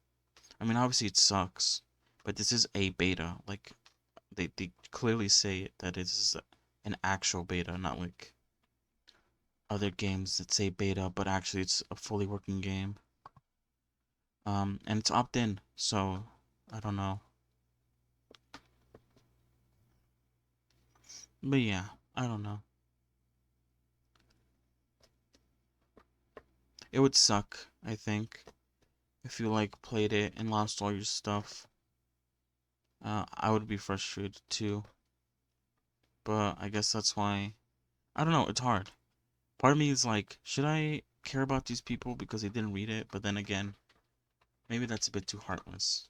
I mean, obviously it sucks, but this is a beta. Like they clearly say that it is an actual beta, not like other games that say beta, but actually it's a fully working game. And it's opt-in, so I don't know. But yeah, I don't know. It would suck, I think, if you like played it and lost all your stuff. I would be frustrated too. But I guess that's why I don't know, it's hard. Part of me is like, should I care about these people because they didn't read it? But then again, maybe that's a bit too heartless.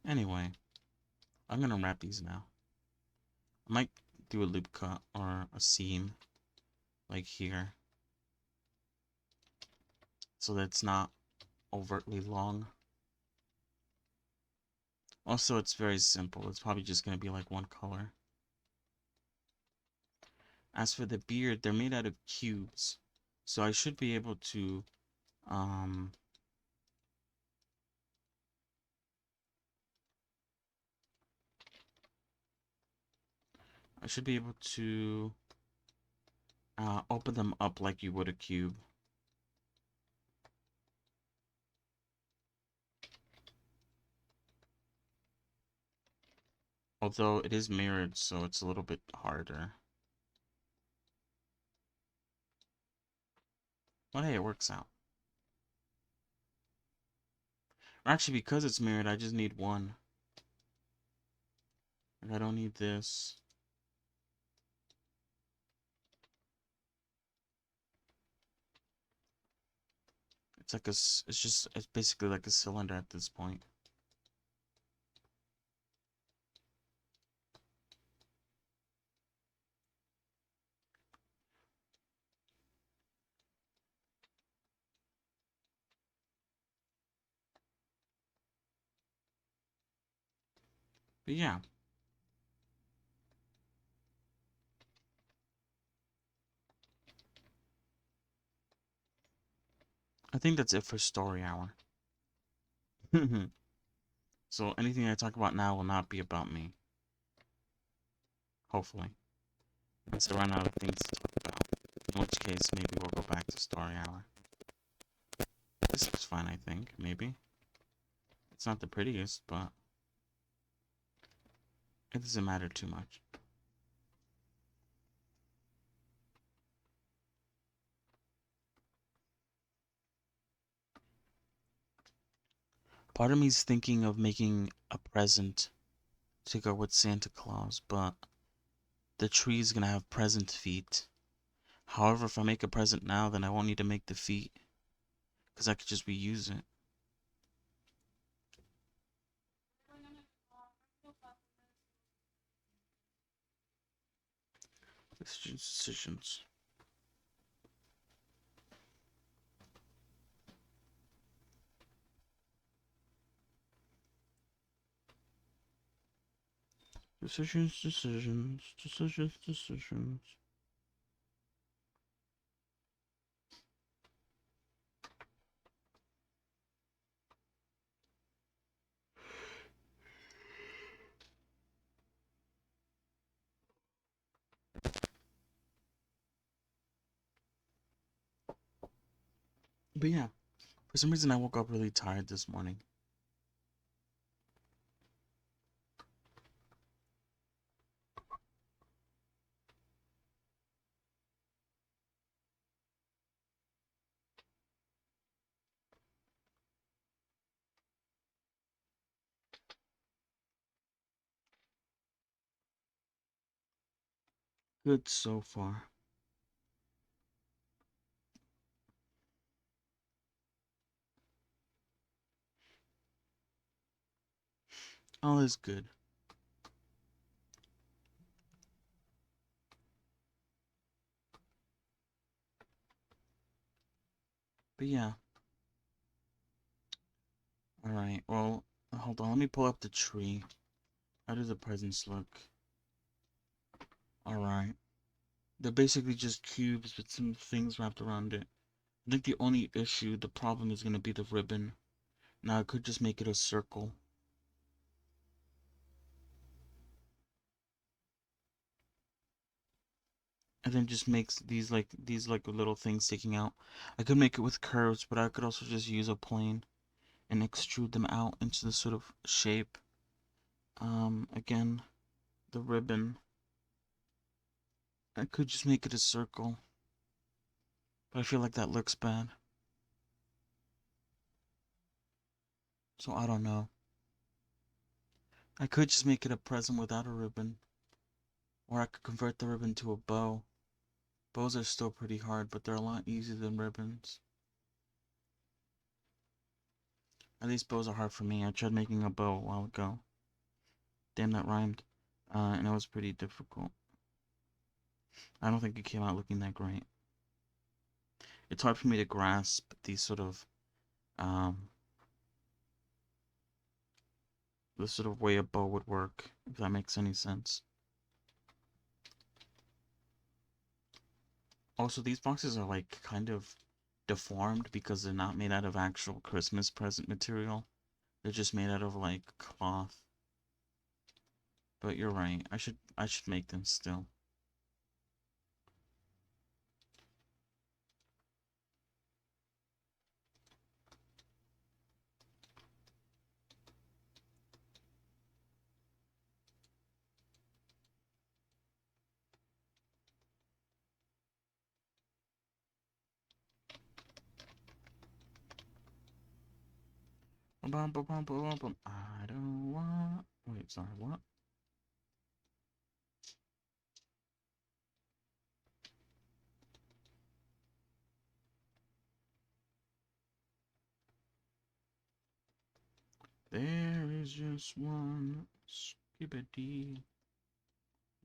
Anyway, I'm gonna wrap these now. I might do a loop cut or a seam like here so that it's not overtly long. Also, it's very simple. It's probably just gonna be like one color. As for the beard, they're made out of cubes. So I should be able to um I should be able to open them up like you would a cube. Although it is mirrored, so it's a little bit harder. But hey, it works out. Actually, because it's mirrored, I just need one. Like, I don't need this. It's like it's basically like a cylinder at this point. But yeah, I think that's it for story hour. So anything I talk about now will not be about me. Hopefully. Unless I run out of things to talk about. In which case, maybe we'll go back to story hour. This looks fine, I think. Maybe. It's not the prettiest, but it doesn't matter too much. Part of me is thinking of making a present to go with Santa Claus, but the tree is gonna have present feet. However, if I make a present now, then I won't need to make the feet, because I could just reuse it. Decisions. Decisions. But yeah, for some reason I woke up really tired this morning. Good so far. All is good. But yeah. Alright, well, hold on, let me pull up the tree. How do the presents look? Alright. They're basically just cubes with some things wrapped around it. I think the only issue, the problem is going to be the ribbon. Now I could just make it a circle. And then just makes these little things sticking out. I could make it with curves, but I could also just use a plane and extrude them out into this sort of shape. Again, the ribbon. I could just make it a circle. But I feel like that looks bad. So I don't know. I could just make it a present without a ribbon. Or I could convert the ribbon to a bow. Bows are still pretty hard, but they're a lot easier than ribbons. At least bows are hard for me. I tried making a bow a while ago. Damn, that rhymed. And it was pretty difficult. I don't think it came out looking that great. It's hard for me to grasp um, the sort of way a bow would work, if that makes any sense. Also, these boxes are like kind of deformed because they're not made out of actual Christmas present material. They're just made out of like cloth. But you're right. I should make them still. I don't want. Wait, sorry, what? There is just one skibbity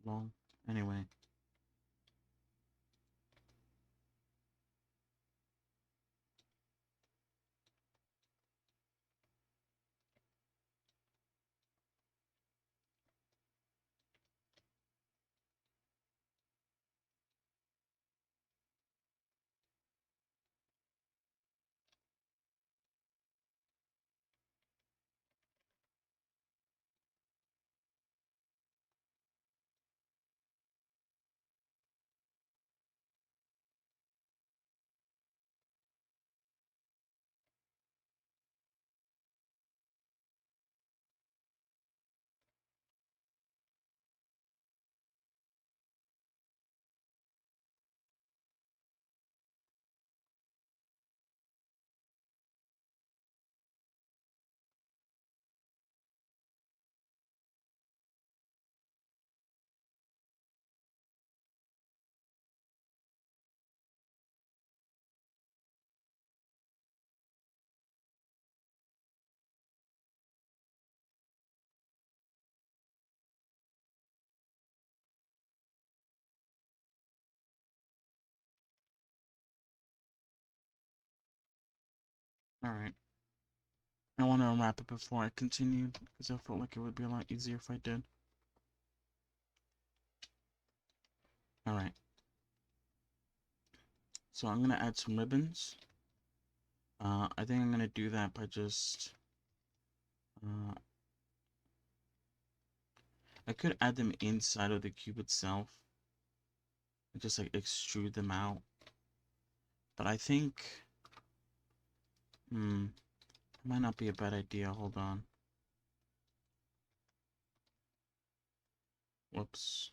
long. Anyway. Alright. I want to unwrap it before I continue, because I felt like it would be a lot easier if I did. Alright. So I'm going to add some ribbons. I think I'm going to do that by just... I could add them inside of the cube itself. And just like extrude them out. But I think... it might not be a bad idea. Hold on. Whoops.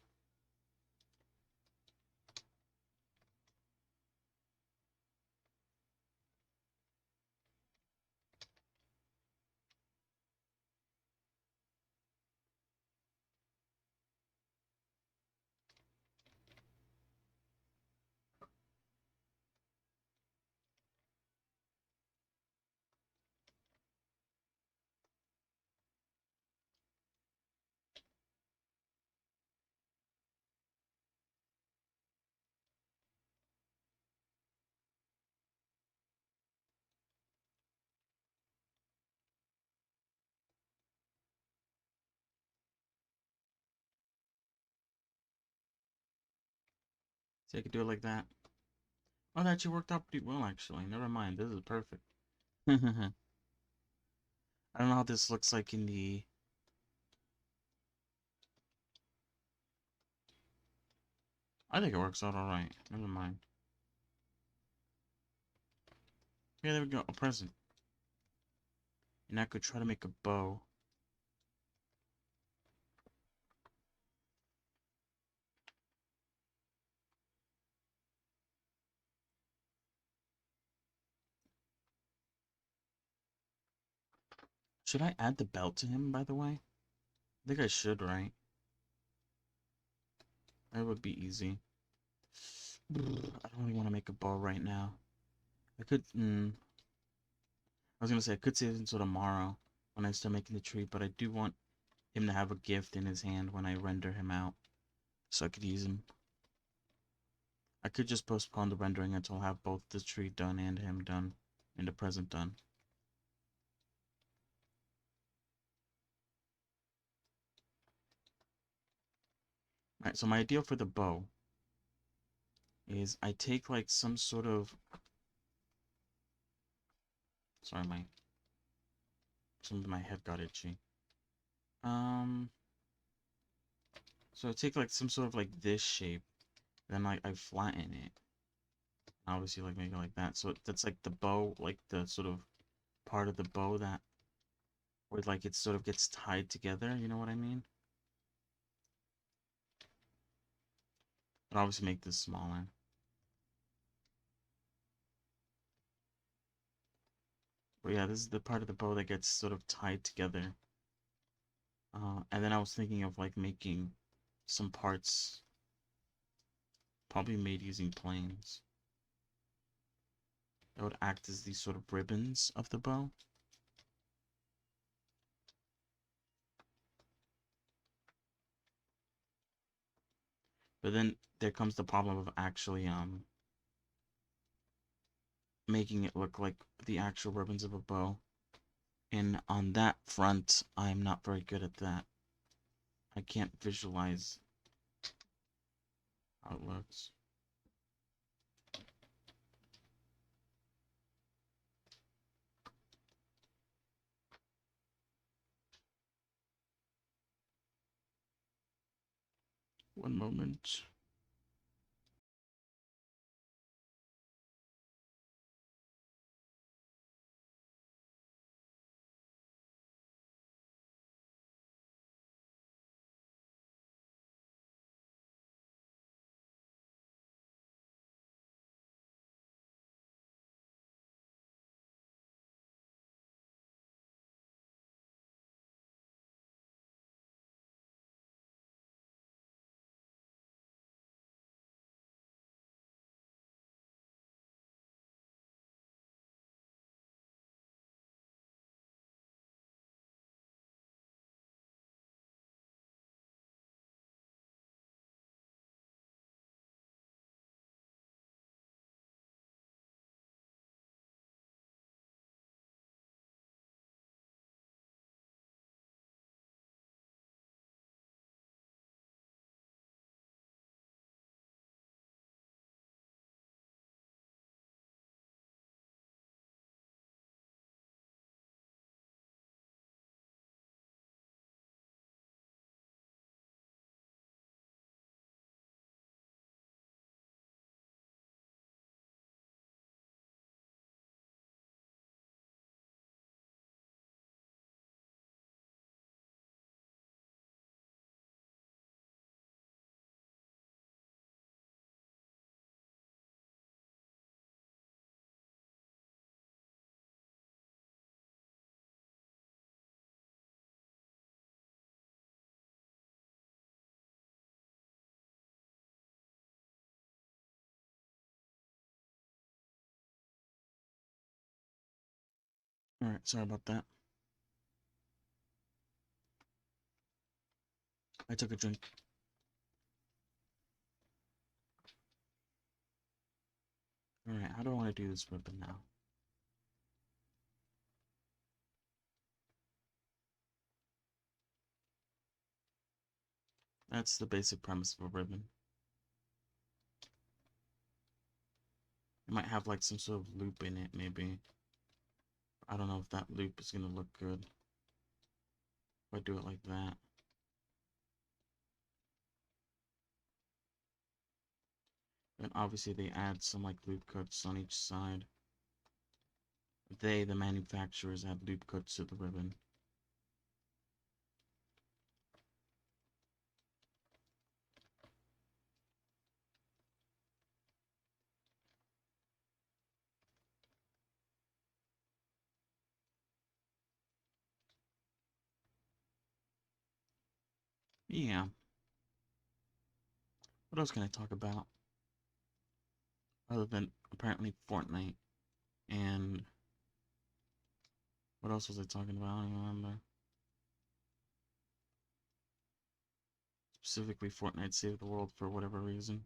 See, I could do it like that. Oh, that actually worked out pretty well, actually. Never mind. This is perfect. I don't know how this looks like in the... I think it works out alright. Never mind. Yeah, there we go. A present. And I could try to make a bow. Should I add the belt to him, by the way? I think I should, right? That would be easy. I don't really want to make a bow right now. I could, I was gonna say I could save it until tomorrow when I start making the tree, but I do want him to have a gift in his hand when I render him out, so I could use him. I could just postpone the rendering until I have both the tree done and him done, and the present done. Alright, so my idea for the bow is I take like some sort of... Sorry, some of my head got itchy. So I take like some sort of like this shape, then like I flatten it. Obviously, like make it like that. So that's like the bow, like the sort of part of the bow that where like it sort of gets tied together. You know what I mean? But obviously make this smaller. But yeah, this is the part of the bow that gets sort of tied together. And then I was thinking of like making some parts probably made using planes that would act as these sort of ribbons of the bow. But then there comes the problem of actually making it look like the actual ribbons of a bow. And on that front, I'm not very good at that. I can't visualize how it looks. One moment. Alright, sorry about that. I took a drink. Alright, how do I want to do this ribbon now? That's the basic premise of a ribbon. It might have like some sort of loop in it, maybe. I don't know if that loop is gonna look good if I do it like that. And obviously they add some like loop cuts on each side. They, the manufacturers, add loop cuts to the ribbon. Yeah. What else can I talk about? Other than apparently Fortnite and what else was I talking about? I don't even remember. Specifically, Fortnite saved the world for whatever reason.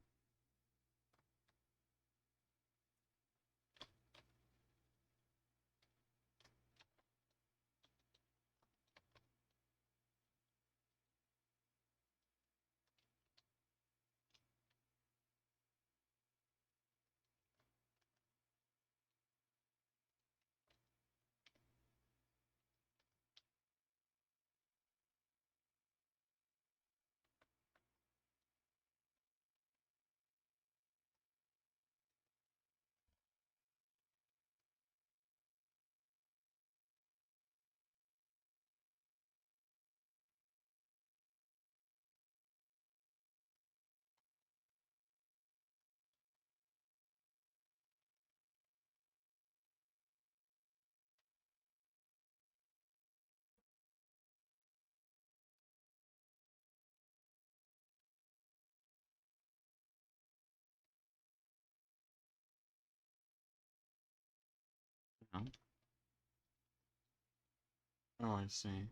You know? Oh, I see.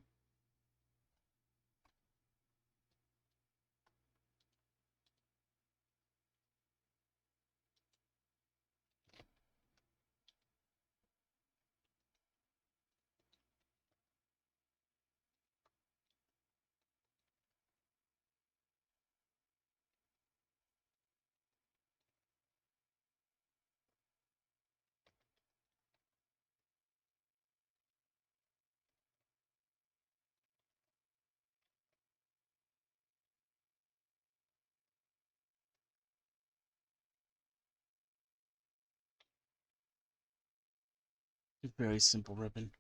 It's a very simple ribbon.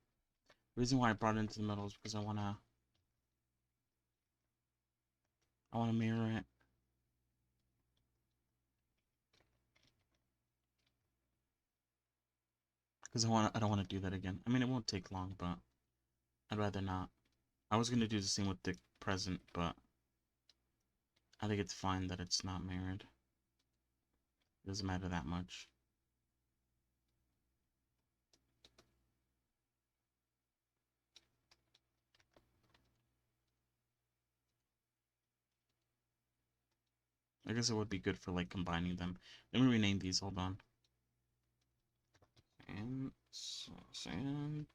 The reason why I brought it into the middle is because I wanna mirror it. Because I don't wanna do that again. I mean, it won't take long, but I'd rather not. I was gonna do the same with the present, but I think it's fine that it's not mirrored. It doesn't matter that much. I guess it would be good for like combining them. Let me rename these. Hold on. And Santa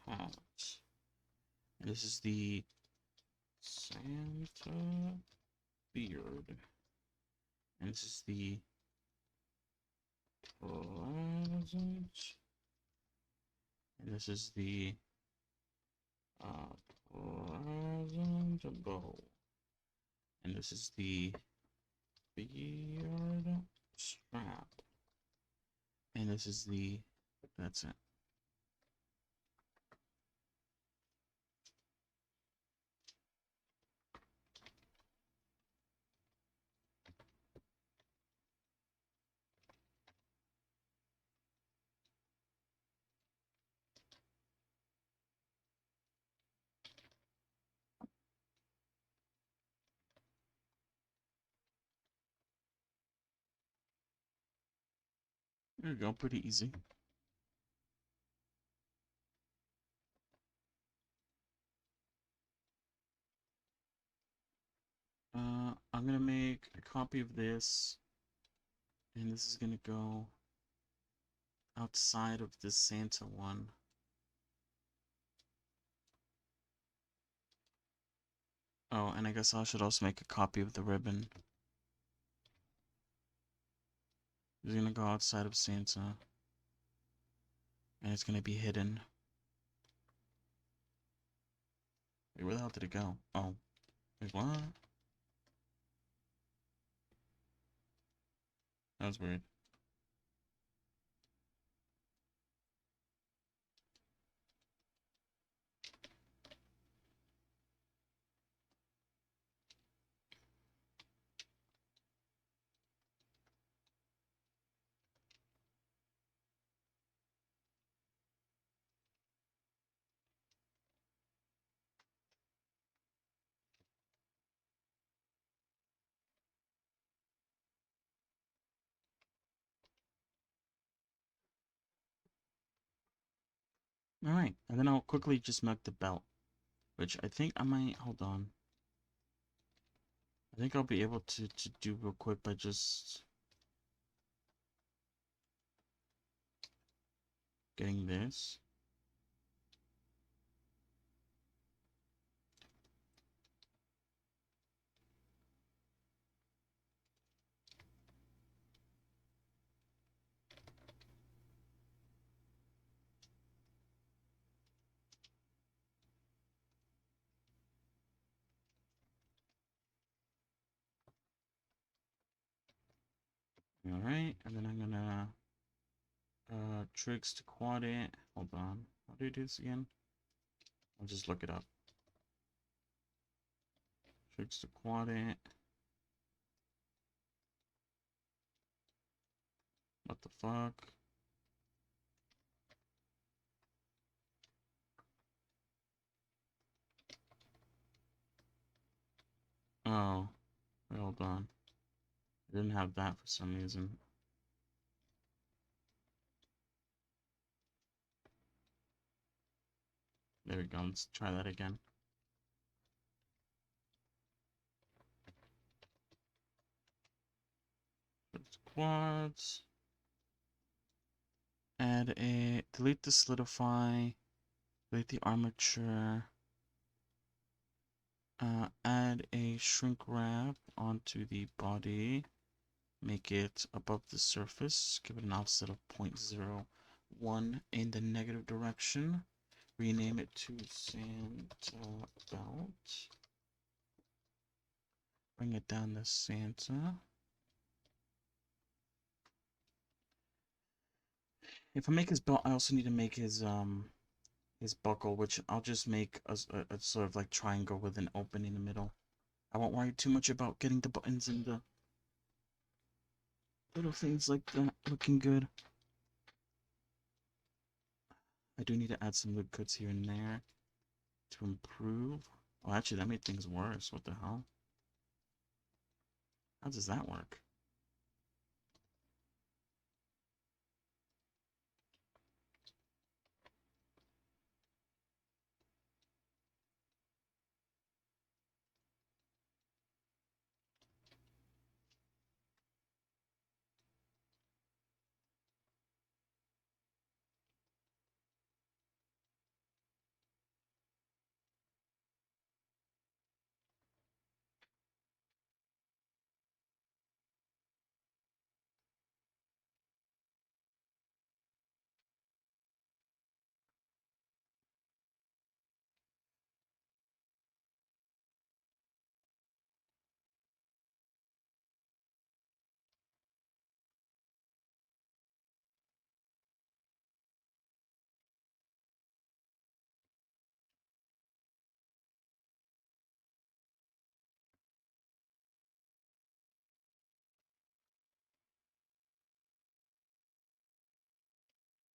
hat. And this is the Santa beard. And this is the present. And this is the uh, present bow. And this is the beard strap. And this is the, that's it. There you go, pretty easy. I'm gonna make a copy of this, and this is gonna go outside of the Santa one. Oh, and I guess I should also make a copy of the ribbon. It's gonna go outside of Santa, and it's gonna be hidden. Wait, where the hell did it go? Oh, wait, what? That was weird. Alright, and then I'll quickly just make the belt, which I think I might, hold on. I think I'll be able to do real quick by just getting this. Alright, and then I'm gonna tricks to quad it. Hold on. How do you do this again? I'll just look it up. Tricks to quad it. What the fuck? Oh, wait, hold on. I didn't have that for some reason. There we go. Let's try that again. It's quads. Add a delete the solidify. Delete the armature. Add a shrink wrap onto the body. Make it above the surface. Give it an offset of 0.01 in the negative direction. Rename it to Santa Belt. Bring it down to Santa. If I make his belt, I also need to make his buckle, which I'll just make a sort of like triangle with an open in the middle. I won't worry too much about getting the buttons and the little things like that looking good. I do need to add some wood cuts here and there to improve. Oh, actually, that made things worse. What the hell? How does that work?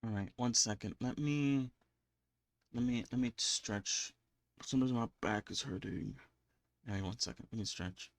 All right, 1 second. Let me stretch. Sometimes my back is hurting. All right, 1 second. Let me stretch.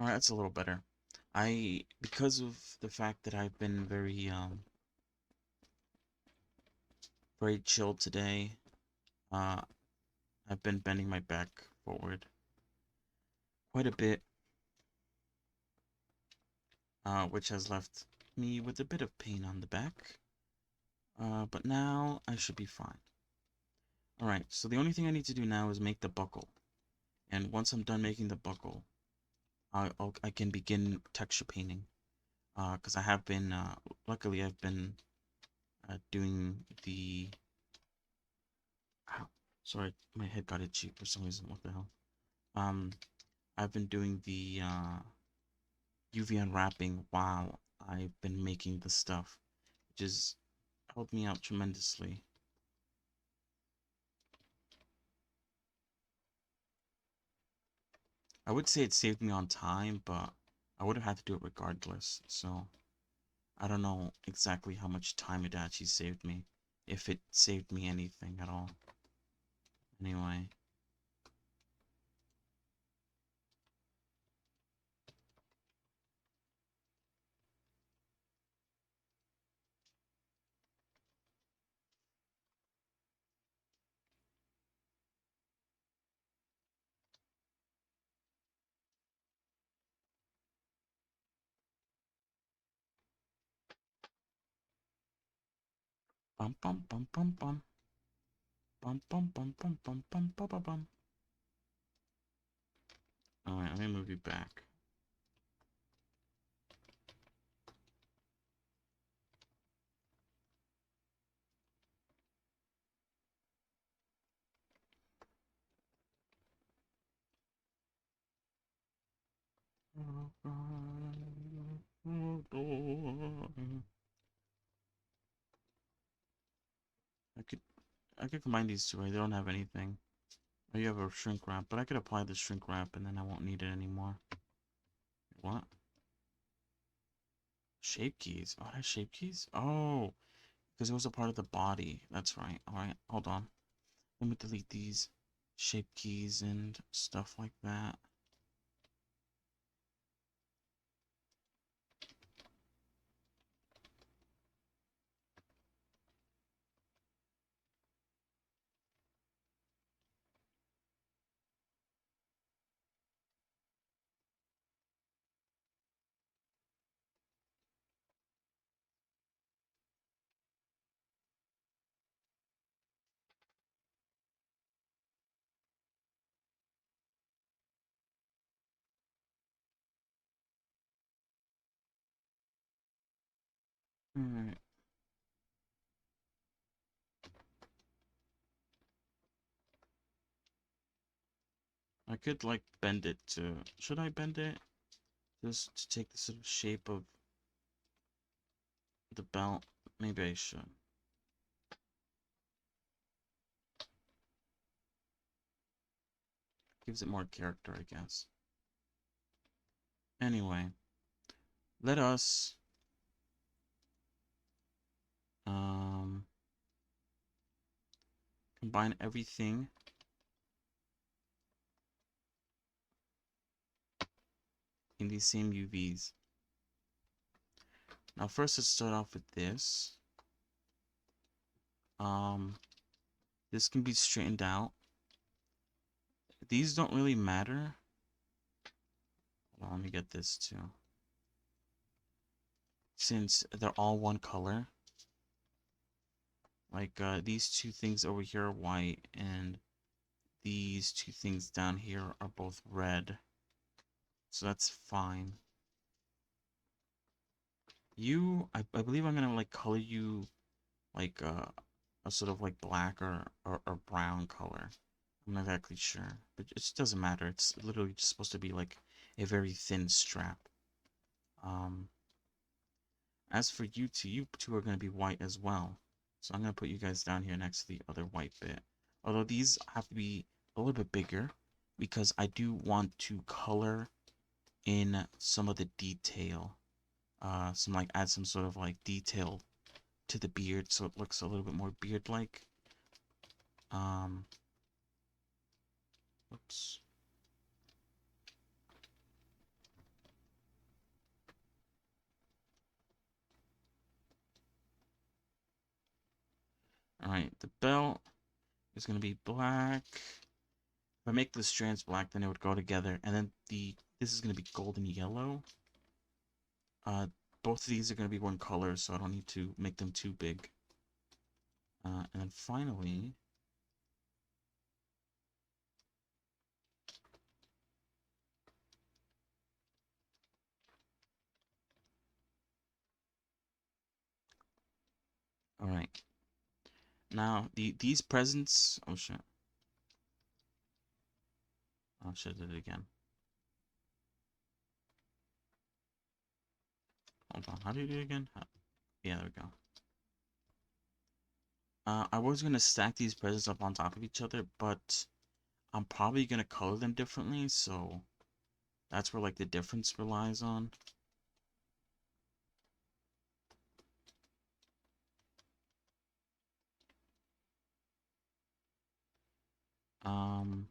Alright, that's a little better. Because of the fact that I've been very chill today, uh, I've been bending my back forward quite a bit, which has left me with a bit of pain on the back. But now I should be fine. Alright, so the only thing I need to do now is make the buckle. And once I'm done making the buckle, I can begin texture painting. Because I have been, luckily I've been doing the... Ow, sorry, my head got itchy for some reason, what the hell. Um, I've been doing the UV unwrapping while I've been making the stuff, which has helped me out tremendously. I would say it saved me on time, but I would have had to do it regardless, so I don't know exactly how much time it actually saved me, if it saved me anything at all. Anyway. Bum bum bum bum bum. Bum bum bum bum bum bum bum bum bum. Alright, let me move you back. I could I could combine these two. They don't have anything. Oh, you have a shrink wrap, but I could apply the shrink wrap and then I won't need it anymore. What? Shape keys? Oh, that's shape keys? Oh, because it was a part of the body. That's right. Alright, hold on. Let me delete these shape keys and stuff like that. Alright. I could like bend it to... Should I bend it? Just to take the sort of shape of the belt? Maybe I should. Gives it more character, I guess. Anyway, let us um, combine everything in these same UVs. Now first let's start off with this. Um, this can be straightened out. These don't really matter. Hold on, let me get this too. Since they're all one color. Like these two things over here are white and these two things down here are both red. So that's fine. I believe I'm gonna like color you like a sort of like black or brown color. I'm not exactly sure, but it just doesn't matter. It's literally just supposed to be like a very thin strap. Um, as for you two are gonna be white as well. So I'm gonna put you guys down here next to the other white bit. Although these have to be a little bit bigger because I do want to color in some of the detail. Some like add some sort of like detail to the beard so it looks a little bit more beard-like. Um, oops. The belt is going to be black. If I make the strands black, then it would go together. And then this is going to be golden yellow. Both of these are going to be one color, so I don't need to make them too big. And then finally, all right. Now these presents. Oh shit! Oh shit! Did it again. Hold on. How do you do it again? Yeah, there we go. I was gonna stack these presents up on top of each other, but I'm probably gonna color them differently, so that's where like the difference relies on. Um,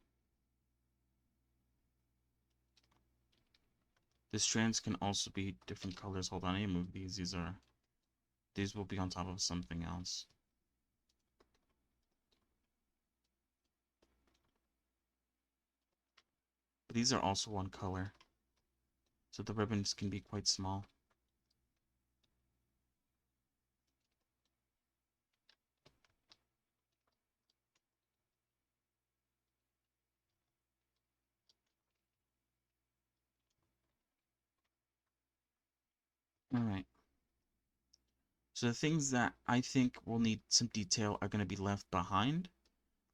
the strands can also be different colors. Hold on, I need to move these. These will be on top of something else. But these are also one color, so the ribbons can be quite small. All right. So the things that I think will need some detail are going to be left behind.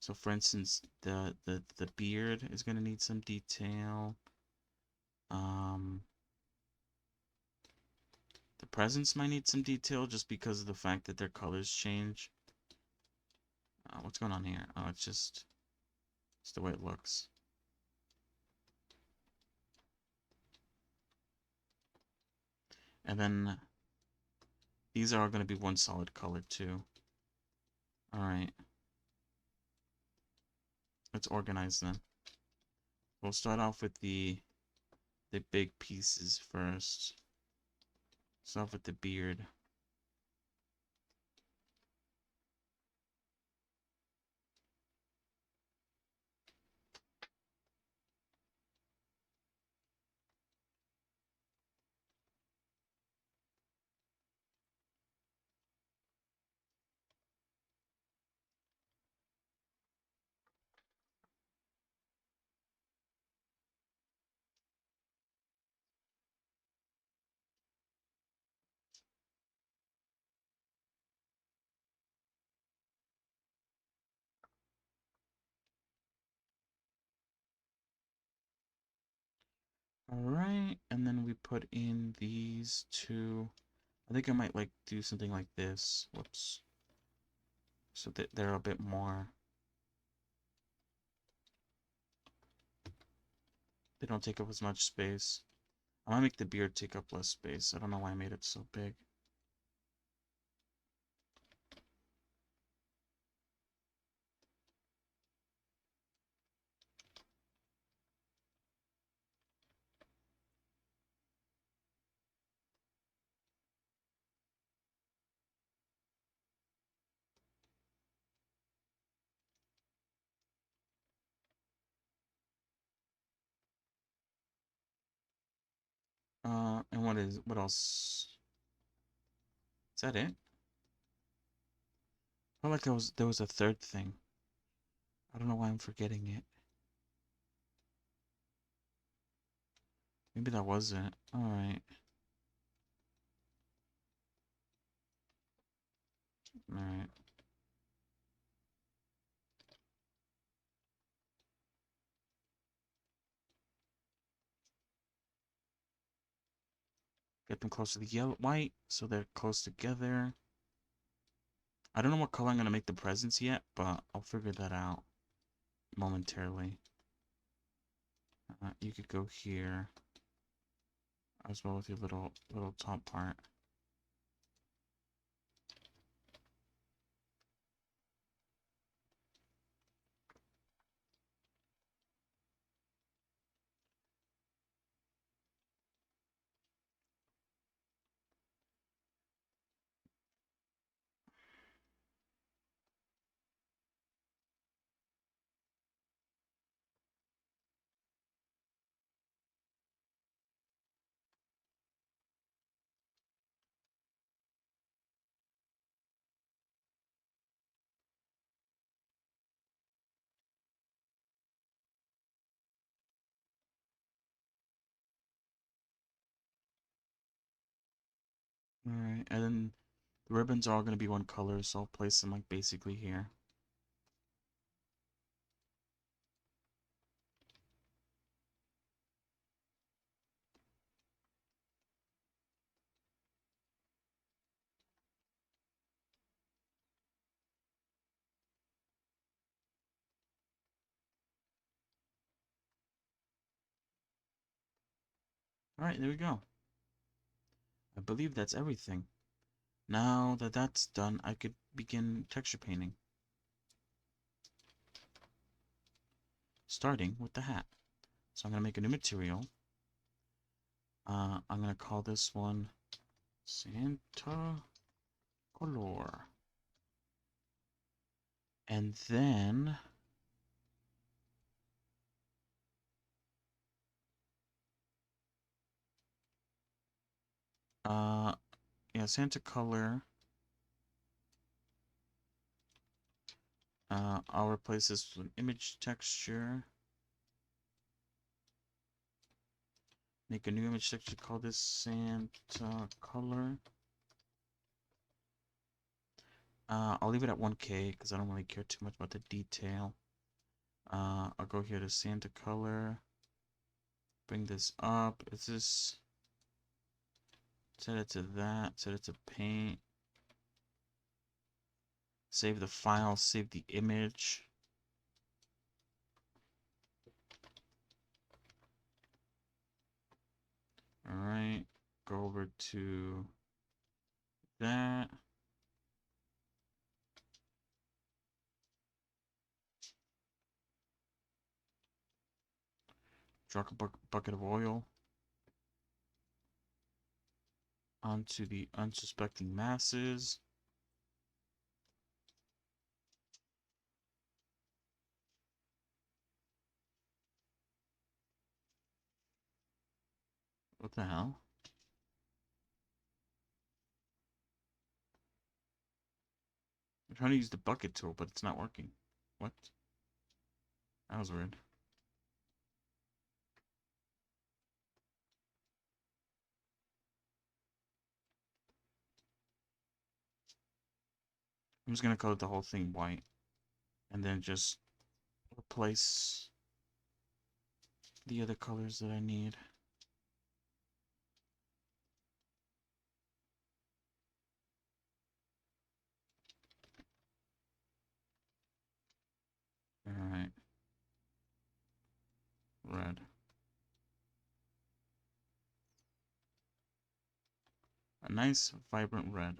So for instance, the beard is going to need some detail. Um, the presents might need some detail just because of the fact that their colors change. What's going on here? Oh, it's the way it looks. And then these are all going to be one solid color too. All right. Let's organize them. We'll start off with the big pieces first. Start off with the beard. Alright, and then we put in these two. I think I might like do something like this. Whoops. So that they're a bit more. They don't take up as much space. I want to make the beard take up less space. I don't know why I made it so big. And what else? Is that it? I felt like there was a third thing. I don't know why I'm forgetting it. Maybe that was it. Alright. Alright. Get them close to the yellow white so they're close together. I don't know what color I'm gonna make the presents yet, but I'll figure that out momentarily. You could go here as well with your little top part. Alright, and then the ribbons are all going to be one color, so I'll place them like basically here. Alright, there we go. I believe that's everything. Now that that's done, I could begin texture painting. Starting with the hat. So I'm going to make a new material. I'm going to call this one Santa Color. And then yeah, Santa Color. I'll replace this with an image texture. Make a new image texture, call this Santa Color. I'll leave it at 1K because I don't really care too much about the detail. I'll go here to Santa Color. Bring this up. Is this... Set it to that. Set it to paint. Save the file. Save the image. Alright. Go over to that. Drop a bucket of oil onto the unsuspecting masses. What the hell? I'm trying to use the bucket tool, but it's not working. What? That was weird. I'm just gonna color the whole thing white. And then just replace the other colors that I need. Alright. Red. A nice, vibrant red.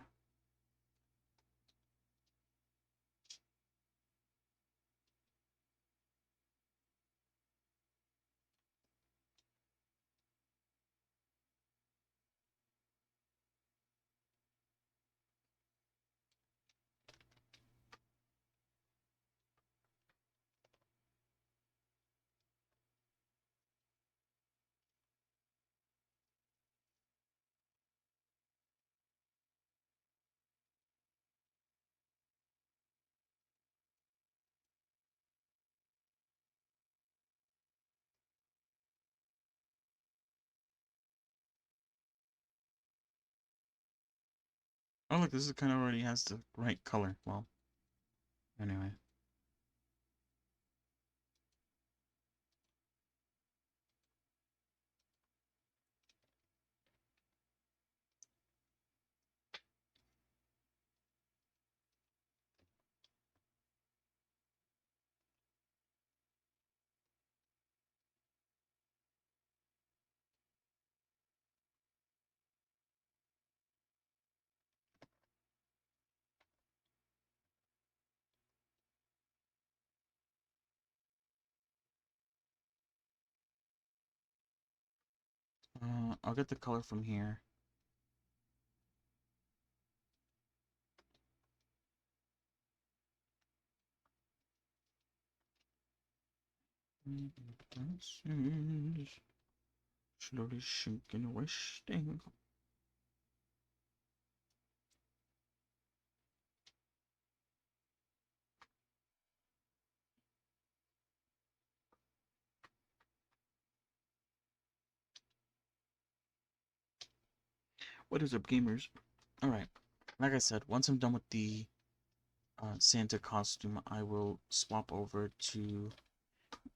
Oh look, this is kind of already has the right color. Well, anyway. I'll get the color from here. Slowly sinking, wasting. What is up, gamers? Alright. Like I said, once I'm done with the Santa costume, I will swap over to.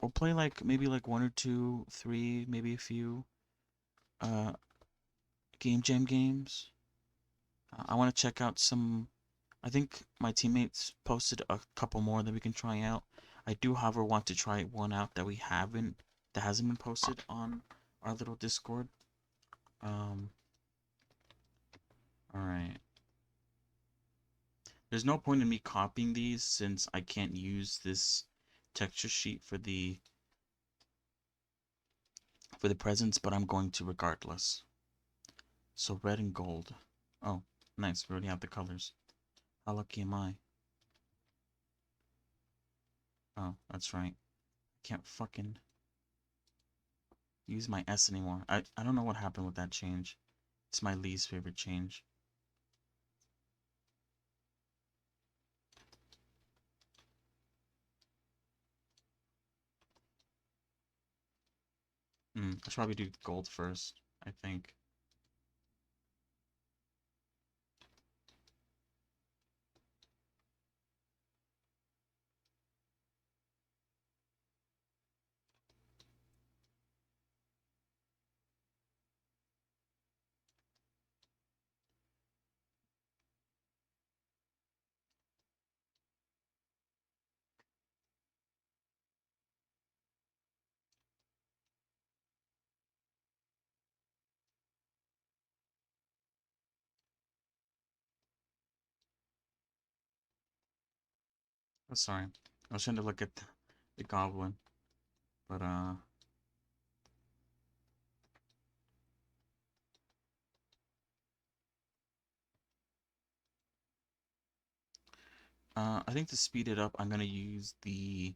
We'll play like maybe like one or two, three, maybe a few uh, game jam games. I want to check out some. I think my teammates posted a couple more that we can try out. I do, however, want to try one out that hasn't been posted on our little Discord. Um, all right. There's no point in me copying these since I can't use this texture sheet for the presents, but I'm going to regardless. So red and gold. Oh, nice. We already have the colors. How lucky am I? Oh, that's right. Can't fucking use my S anymore. I don't know what happened with that change. It's my least favorite change. I should probably do gold first, I think. Oh, sorry. I was trying to look at the goblin, but I think to speed it up, I'm gonna use the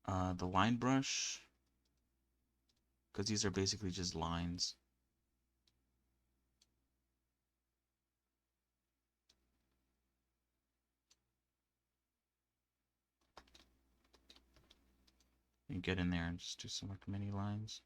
line brush because these are basically just lines. You get in there and just do some like mini lines.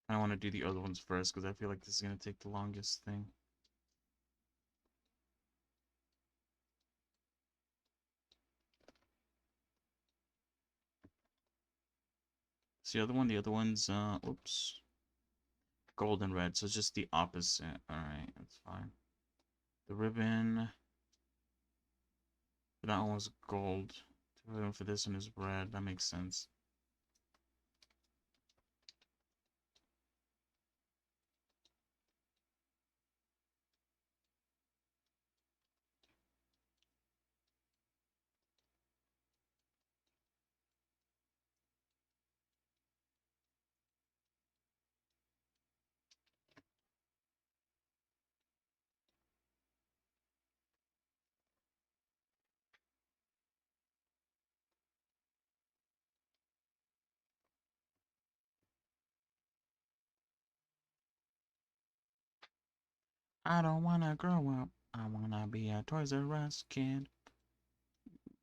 I want to do the other ones first because I feel like this is gonna take the longest thing. So the other one's oops, gold and red. So it's just the opposite. All right, that's fine. The ribbon for that one was gold. The ribbon for this one is red. That makes sense. I don't wanna grow up. I wanna be a Toys R Us kid.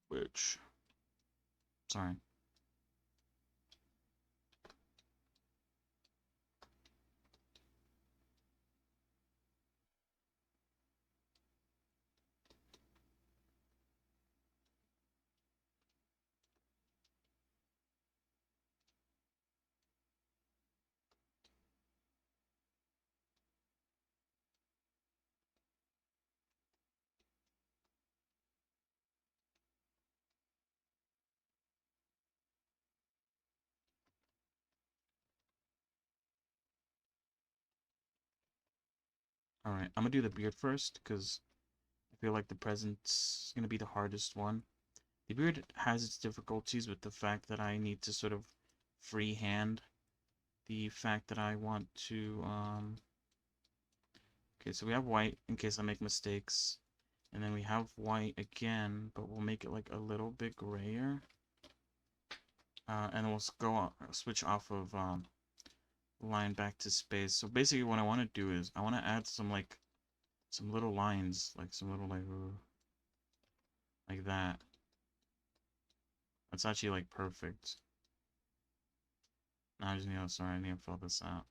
Which, sorry. All right, I'm gonna do the beard first because I feel like the present's gonna be the hardest one. The beard has its difficulties with the fact that I need to sort of freehand the fact that I want to, okay, so we have white in case I make mistakes. And then we have white again, but we'll make it like a little bit grayer. And we'll switch off of line back to space. So basically what I want to do is I want to add some like some little lines, like some little like that. That's actually like perfect. Now I just need to, sorry, I need to fill this out.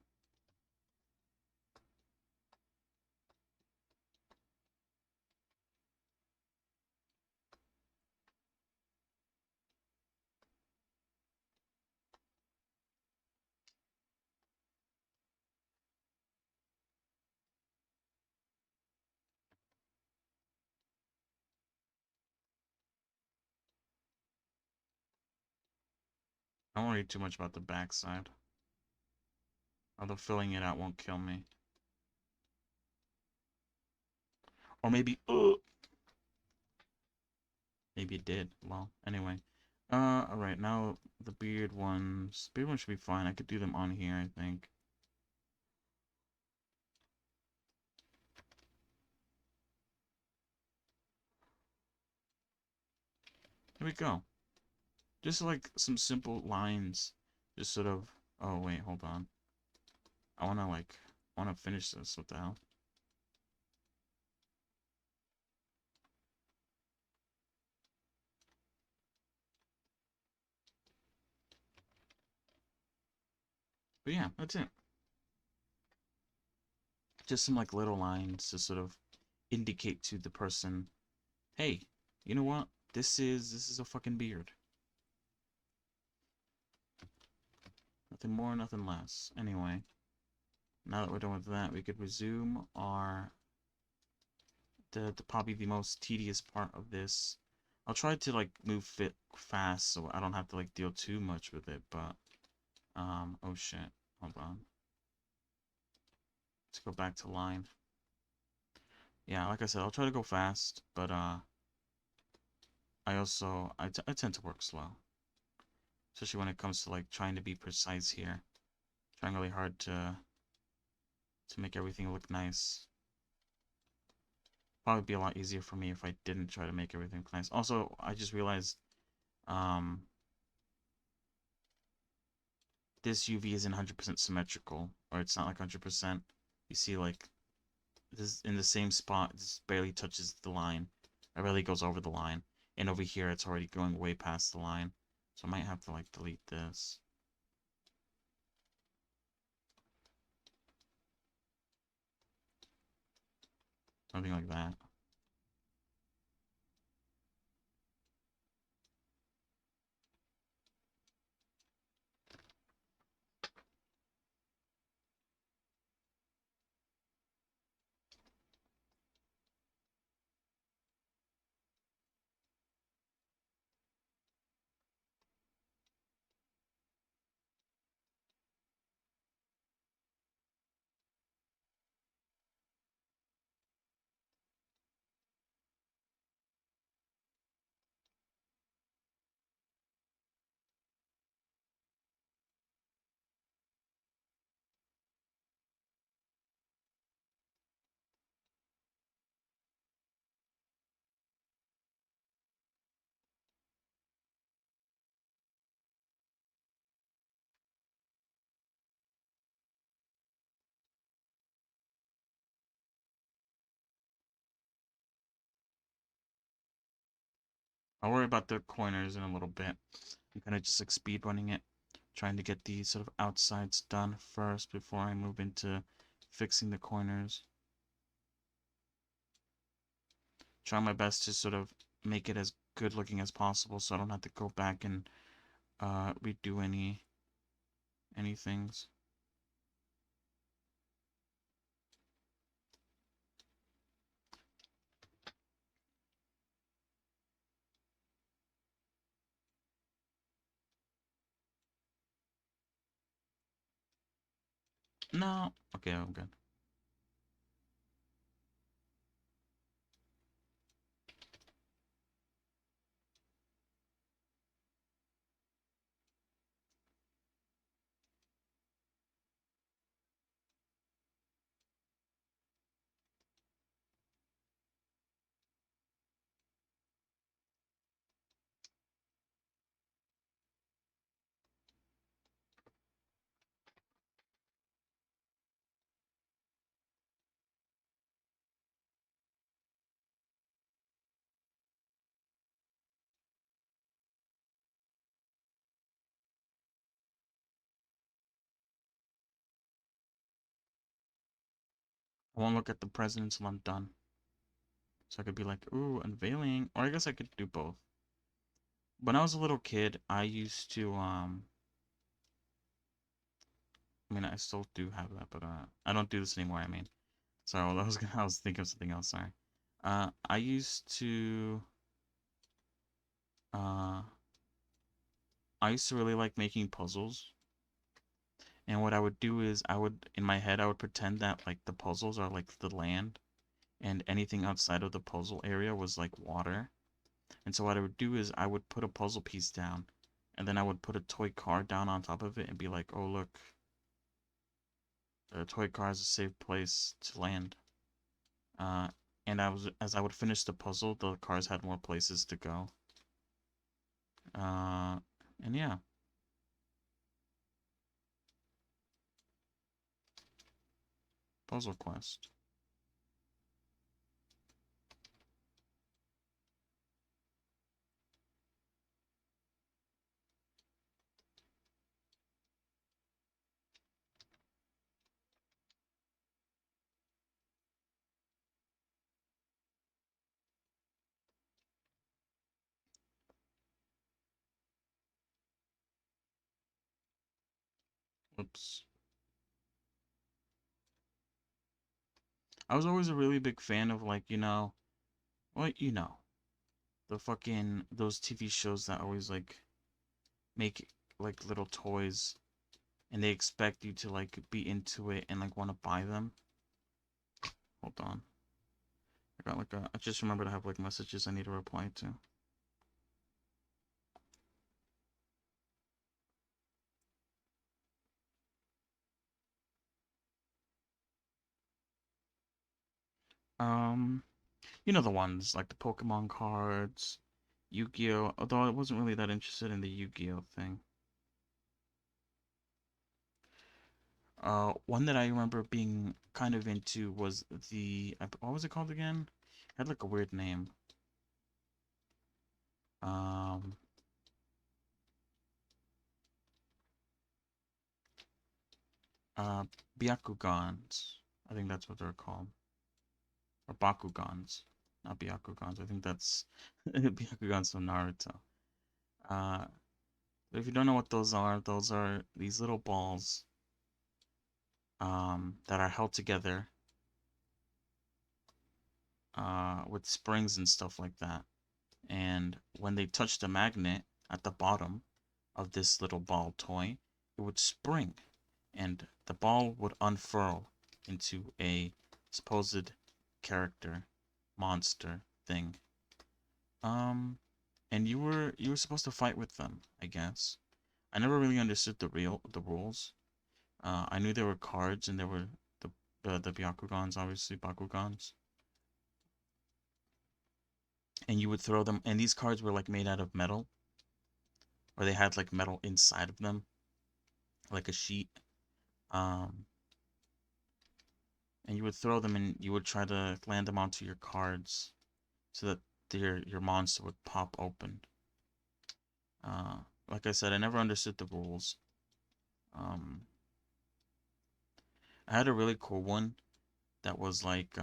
I don't worry too much about the backside. Although filling it out won't kill me. Or maybe, maybe it did. Well, anyway. Alright, now the beard ones. Beard ones should be fine. I could do them on here, I think. Here we go. Just like some simple lines. Just sort of, oh wait, hold on. I wanna finish this. What the hell? But yeah, that's it. Just some like little lines to sort of indicate to the person, hey, you know what? This is a fucking beard. Nothing more, nothing less. Anyway, now that we're done with that, we could resume our the probably the most tedious part of this. I'll try to like move it fast so I don't have to like deal too much with it, but oh shit. Hold on. Let's go back to line. Yeah, like I said, I'll try to go fast, but I tend to work slow, especially when it comes to like trying to be precise here. Trying really hard to make everything look nice. Probably be a lot easier for me if I didn't try to make everything look nice. Also, I just realized um this UV isn't 100% symmetrical, or it's not like 100%. You see like this in the same spot, this barely touches the line. It barely goes over the line. And over here it's already going way past the line. So I might have to like delete this. Something like that. I'll worry about the corners in a little bit. I'm kind of just like speed running it, trying to get the sort of outsides done first before I move into fixing the corners. Try my best to sort of make it as good looking as possible so I don't have to go back and redo any things. No. Okay, I'm good. I won't look at the present until I'm done. So I could be like, ooh, unveiling. Or I guess I could do both. When I was a little kid, I used to I mean I still do have that, but I don't do this anymore, I mean. Sorry, I was thinking of something else, sorry. I used to uh I used to really like making puzzles. And what I would do is I would in my head I would pretend that like the puzzles are like the land and anything outside of the puzzle area was like water. And so what I would do is I would put a puzzle piece down and then I would put a toy car down on top of it and be like, "Oh, look, the toy car is a safe place to land." Uh and as I would finish the puzzle, the cars had more places to go. Uh and yeah, puzzle quest. Oops. I was always a really big fan of like, what the fucking those TV shows that always like make like little toys and they expect you to like be into it and like want to buy them. Hold on. I just remembered I have like messages I need to reply to. Um, you know the ones like the Pokemon cards, Yu-Gi-Oh, although I wasn't really that interested in the Yu-Gi-Oh thing. One that I remember being kind of into was what was it called again? It had like a weird name. Um, uh, Byakugans. I think that's what they're called. Or Bakugans. Not Byakugans. I think that's Byakugans from Naruto. Uh, but if you don't know what those are these little balls that are held together with springs and stuff like that. And when they touch the magnet at the bottom of this little ball toy, it would spring and the ball would unfurl into a supposed character, monster thing. Um, and you were supposed to fight with them, I guess. I never really understood the rules. I knew there were cards and there were the Byakugans, obviously Bakugans, and you would throw them. And these cards were like made out of metal, or they had like metal inside of them, like a sheet. Um, and you would throw them and you would try to land them onto your cards so that your monster would pop open. Uh, like I said, I never understood the rules. Um, I had a really cool one that was like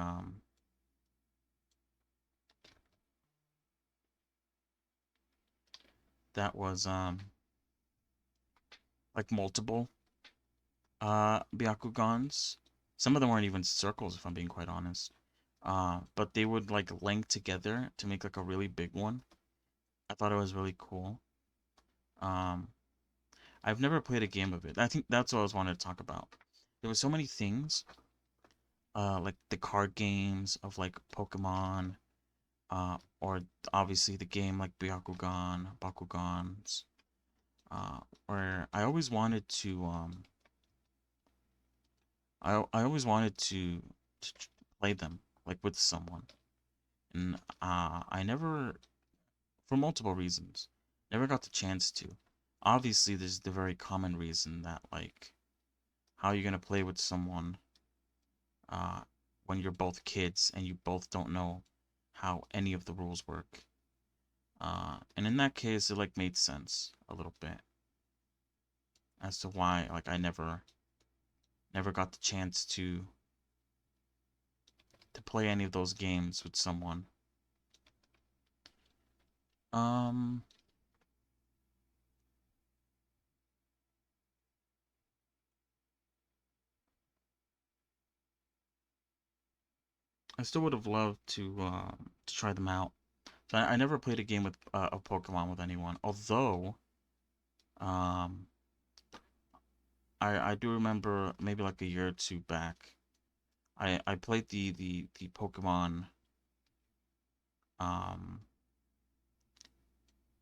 multiple Byakugans. Some of them weren't even circles, if I'm being quite honest. But they would like link together to make like a really big one. I thought it was really cool. Um, I've never played a game of it. I think that's what I was wanting to talk about. There were so many things, like the card games of like Pokemon, or obviously the game like Bakugans, where I always wanted to play them like with someone, and I never, for multiple reasons, never got the chance to. Obviously, there's the very common reason that like how are you gonna play with someone uh when you're both kids and you both don't know how any of the rules work. And in that case, it like made sense a little bit as to why like I never got the chance play any of those games with someone. Um, I still would have loved to try them out. So I never played a game with a Pokemon with anyone. Although, um, I do remember maybe like a year or two back, I played the Pokemon um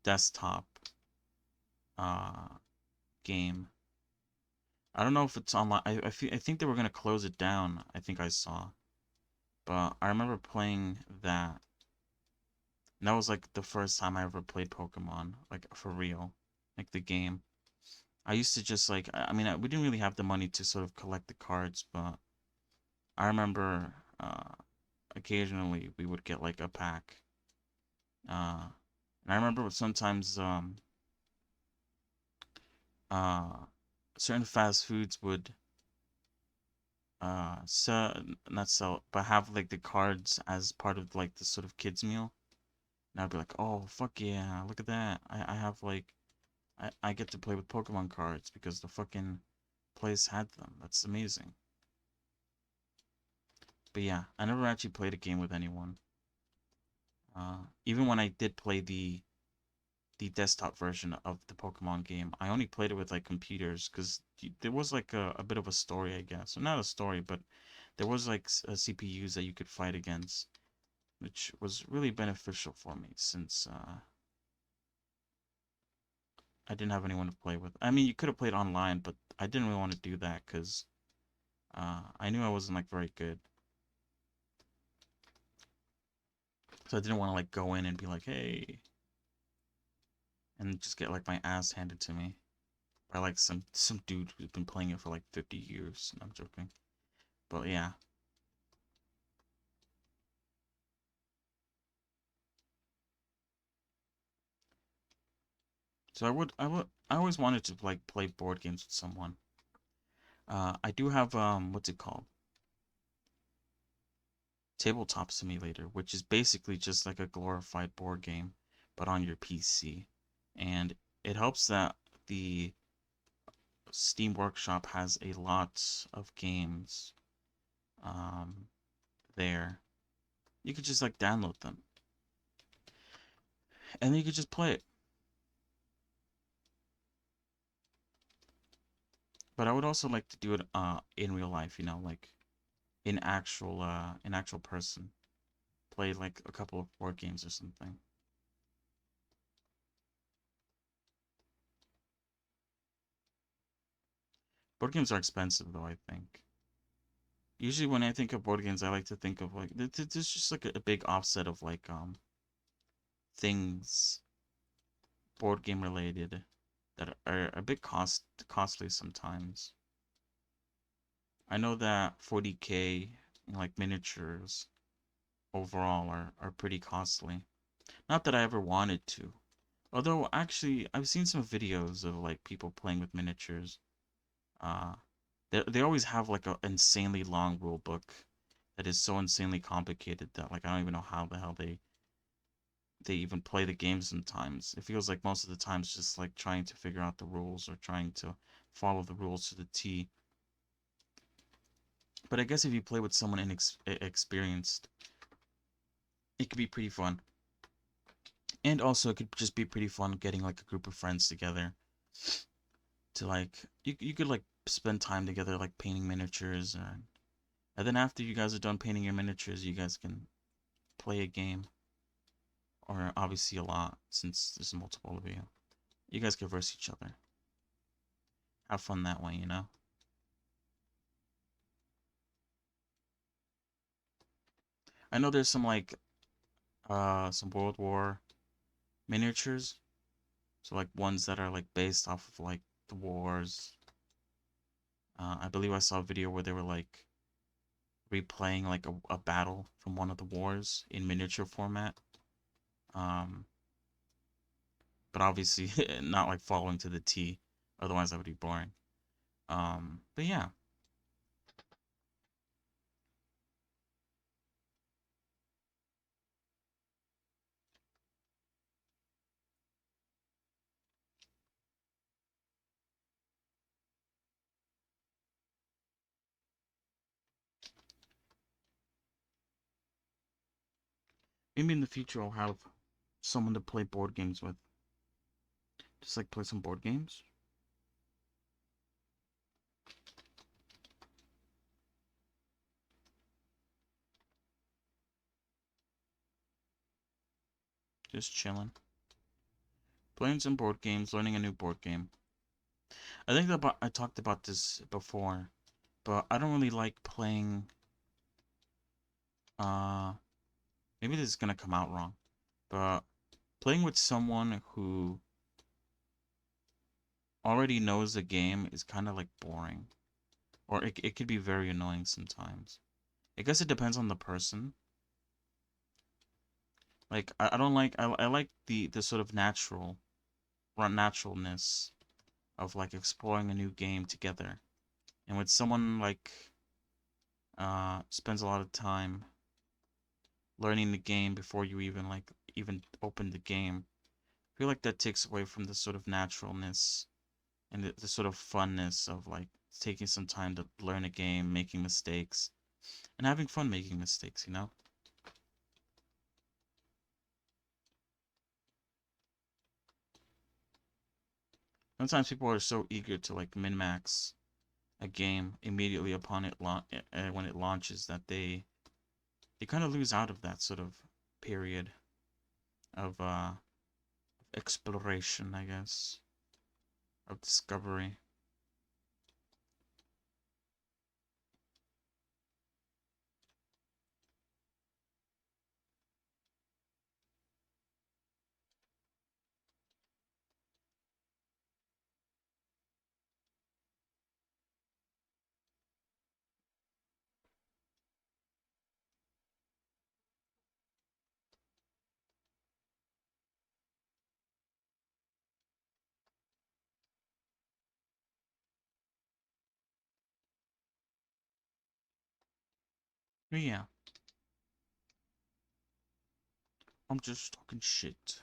desktop uh game. I don't know if it's online. I think they were gonna close it down. I think I saw, but I remember playing that. And that was like the first time I ever played Pokemon, like for real, like the game. I used to just like, I mean, we didn't really have the money to sort of collect the cards, but I remember occasionally we would get like a pack. And I remember sometimes uh, certain fast foods would sell, not sell, but have like the cards as part of like the sort of kids meal. And I'd be like, oh fuck yeah, look at that. I have like I get to play with Pokemon cards because the fucking place had them. That's amazing. But yeah, I never actually played a game with anyone. Even when I did play the desktop version of the Pokemon game, I only played it with like computers because there was like a bit of a story, I guess. Well, not a story, but there was like CPUs that you could fight against, which was really beneficial for me since I didn't have anyone to play with. I mean, you could have played online, but I didn't really want to do that because I knew I wasn't like very good. So I didn't want to like go in and be like, hey, and just get like my ass handed to me by like some dude who's been playing it for like 50 years. No, I'm joking. But yeah. So I always wanted to like play board games with someone. I do have what's it called? Tabletop Simulator, which is basically just like a glorified board game, but on your PC. And it helps that the Steam Workshop has a lot of games um, there. You could just like download them, and then you could just play it. But I would also like to do it in real life, you know, like in actual person. Play like a couple of board games or something. Board games are expensive though, I think. Usually when I think of board games, I like to think of like there's just like a big offset of like things board game related that are a bit costly sometimes. I know that 40K like miniatures overall are pretty costly. Not that I ever wanted to. Although actually I've seen some videos of like people playing with miniatures. Uh they always have like an insanely long rule book that is so insanely complicated that like I don't even know how the hell they even play the game sometimes. It feels like most of the time it's just like trying to figure out the rules or trying to follow the rules to the T. But I guess if you play with someone inexperienced, it could be pretty fun. And also it could just be pretty fun getting like a group of friends together to like you could like spend time together like painting miniatures and then after you guys are done painting your miniatures, you guys can play a game or obviously a lot since there's multiple of you. You guys can verse each other. Have fun that way, you know? I know there's some like some World War miniatures. So like ones that are like based off of like the wars. I believe I saw a video where they were like replaying like a battle from one of the wars in miniature format. Um, but obviously not like following to the T. Otherwise that would be boring. But yeah. Maybe in the future I'll have someone to play board games with. Just like play some board games. Just chilling. Playing some board games, learning a new board game. I think that I talked about this before, but I don't really like playing. Uh, Maybe this is gonna come out wrong, but playing with someone who already knows the game is kind of like boring, or it could be very annoying sometimes. I guess it depends on the person. Like I don't like I like the sort of naturalness of like exploring a new game together. And with someone like spends a lot of time learning the game before you even open the game, I feel like that takes away from the sort of naturalness and the sort of funness of like taking some time to learn a game, making mistakes, and having fun making mistakes, you know? Sometimes people are so eager to like min-max a game immediately upon when it launches that they kind of lose out of that sort of period of exploration, I guess, of discovery. But yeah, I'm just talking shit.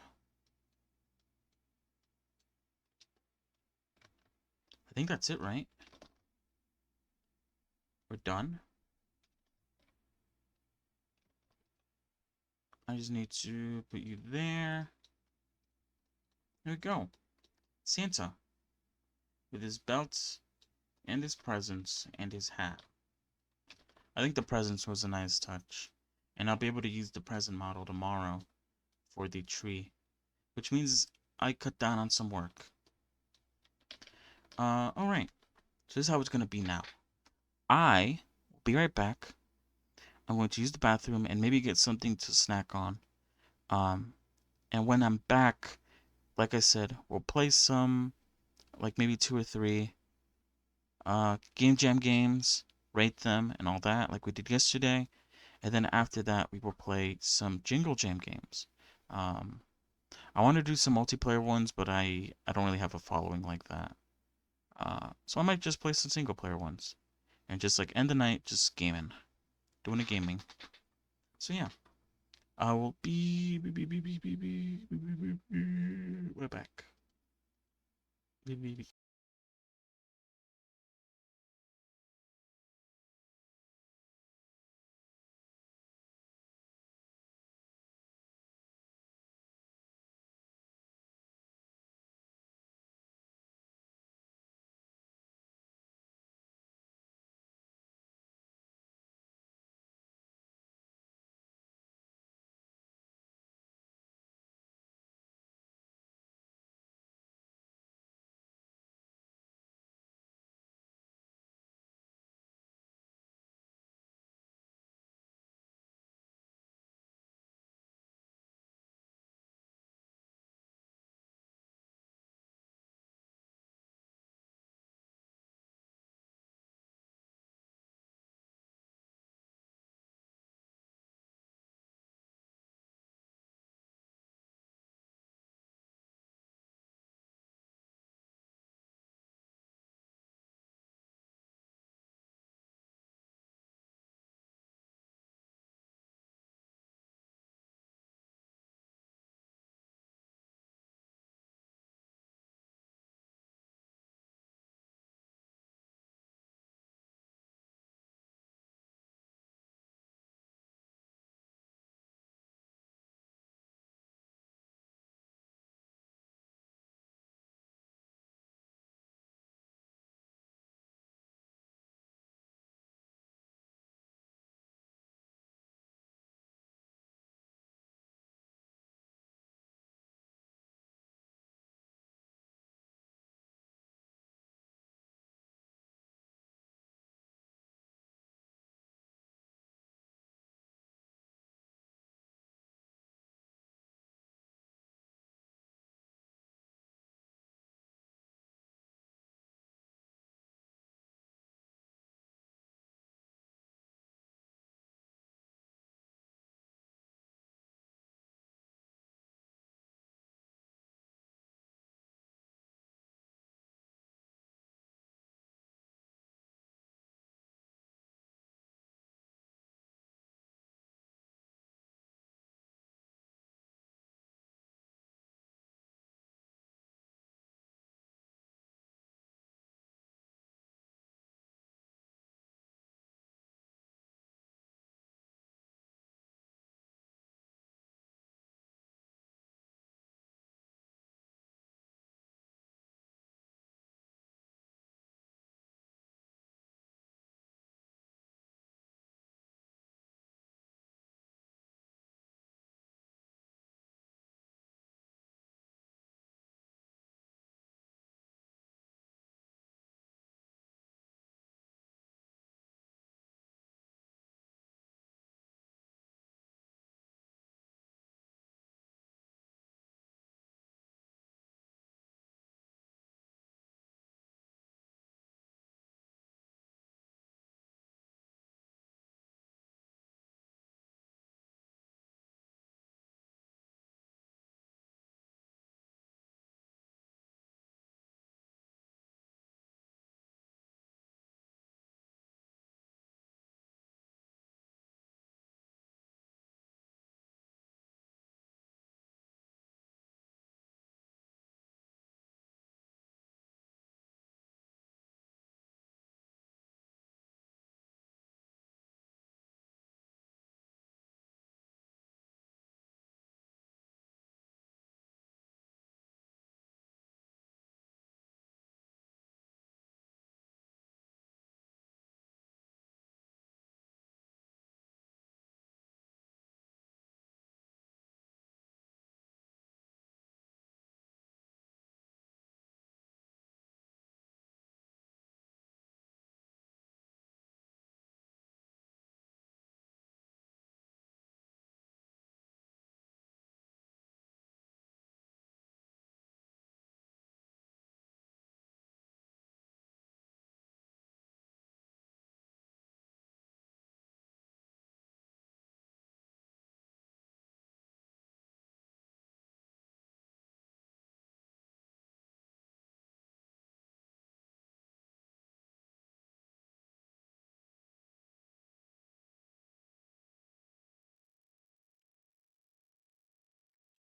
I think that's it, right? We're done. I just need to put you there. There we go. Santa with his belt and his presents and his hat. I think the presents was a nice touch. And I'll be able to use the present model tomorrow for the tree, which means I cut down on some work. Alright. So this is how it's gonna be now. I will be right back. I'm going to use the bathroom and maybe get something to snack on. Um, and when I'm back, like I said, we'll play some, like maybe two or three Game Jam games, rate them, and all that, like we did yesterday. And then after that, we will play some Jingle Jam games. Um, I want to do some multiplayer ones, but I don't really have a following like that. So I might just play some single player ones and just like end the night just gaming, doing a gaming. So yeah, I will be right back.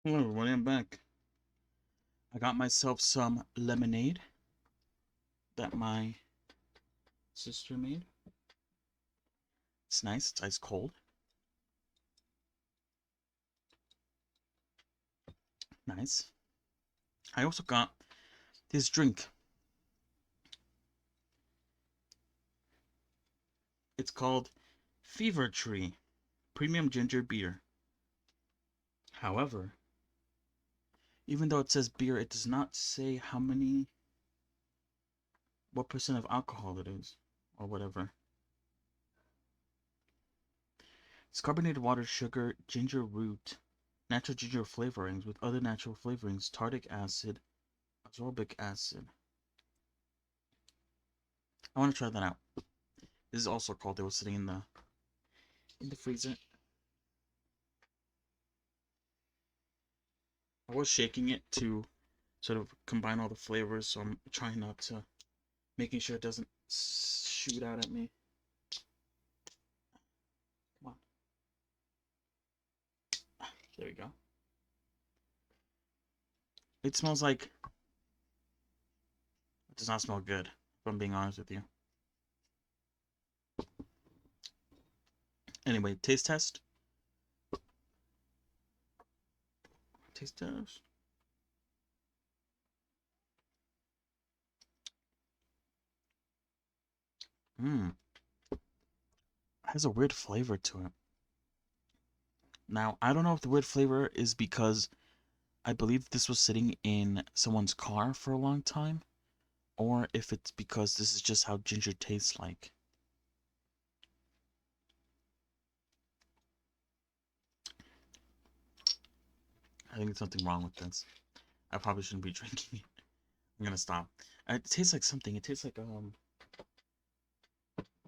Hello everybody, I'm back. I got myself some lemonade that my sister made. It's nice, it's ice cold. Nice. I also got this drink. It's called Fever Tree Premium Ginger Beer. However, even though it says beer, it does not say what percent of alcohol it is, or whatever. It's carbonated water, sugar, ginger root, natural ginger flavorings with other natural flavorings, tartaric acid, ascorbic acid. I want to try that out. This is also cold. It was sitting in the freezer. I was shaking it to sort of combine all the flavors, so I'm trying not to, making sure it doesn't shoot out at me. Come on. There we go. It smells like, it does not smell good, if I'm being honest with you. Anyway, taste test. Taste test. Mmm. Has a weird flavor to it. Now, I don't know if the weird flavor is because I believe this was sitting in someone's car for a long time, or if it's because this is just how ginger tastes like. I think there's something wrong with this. I probably shouldn't be drinking it. I'm gonna stop. It tastes like something. It tastes like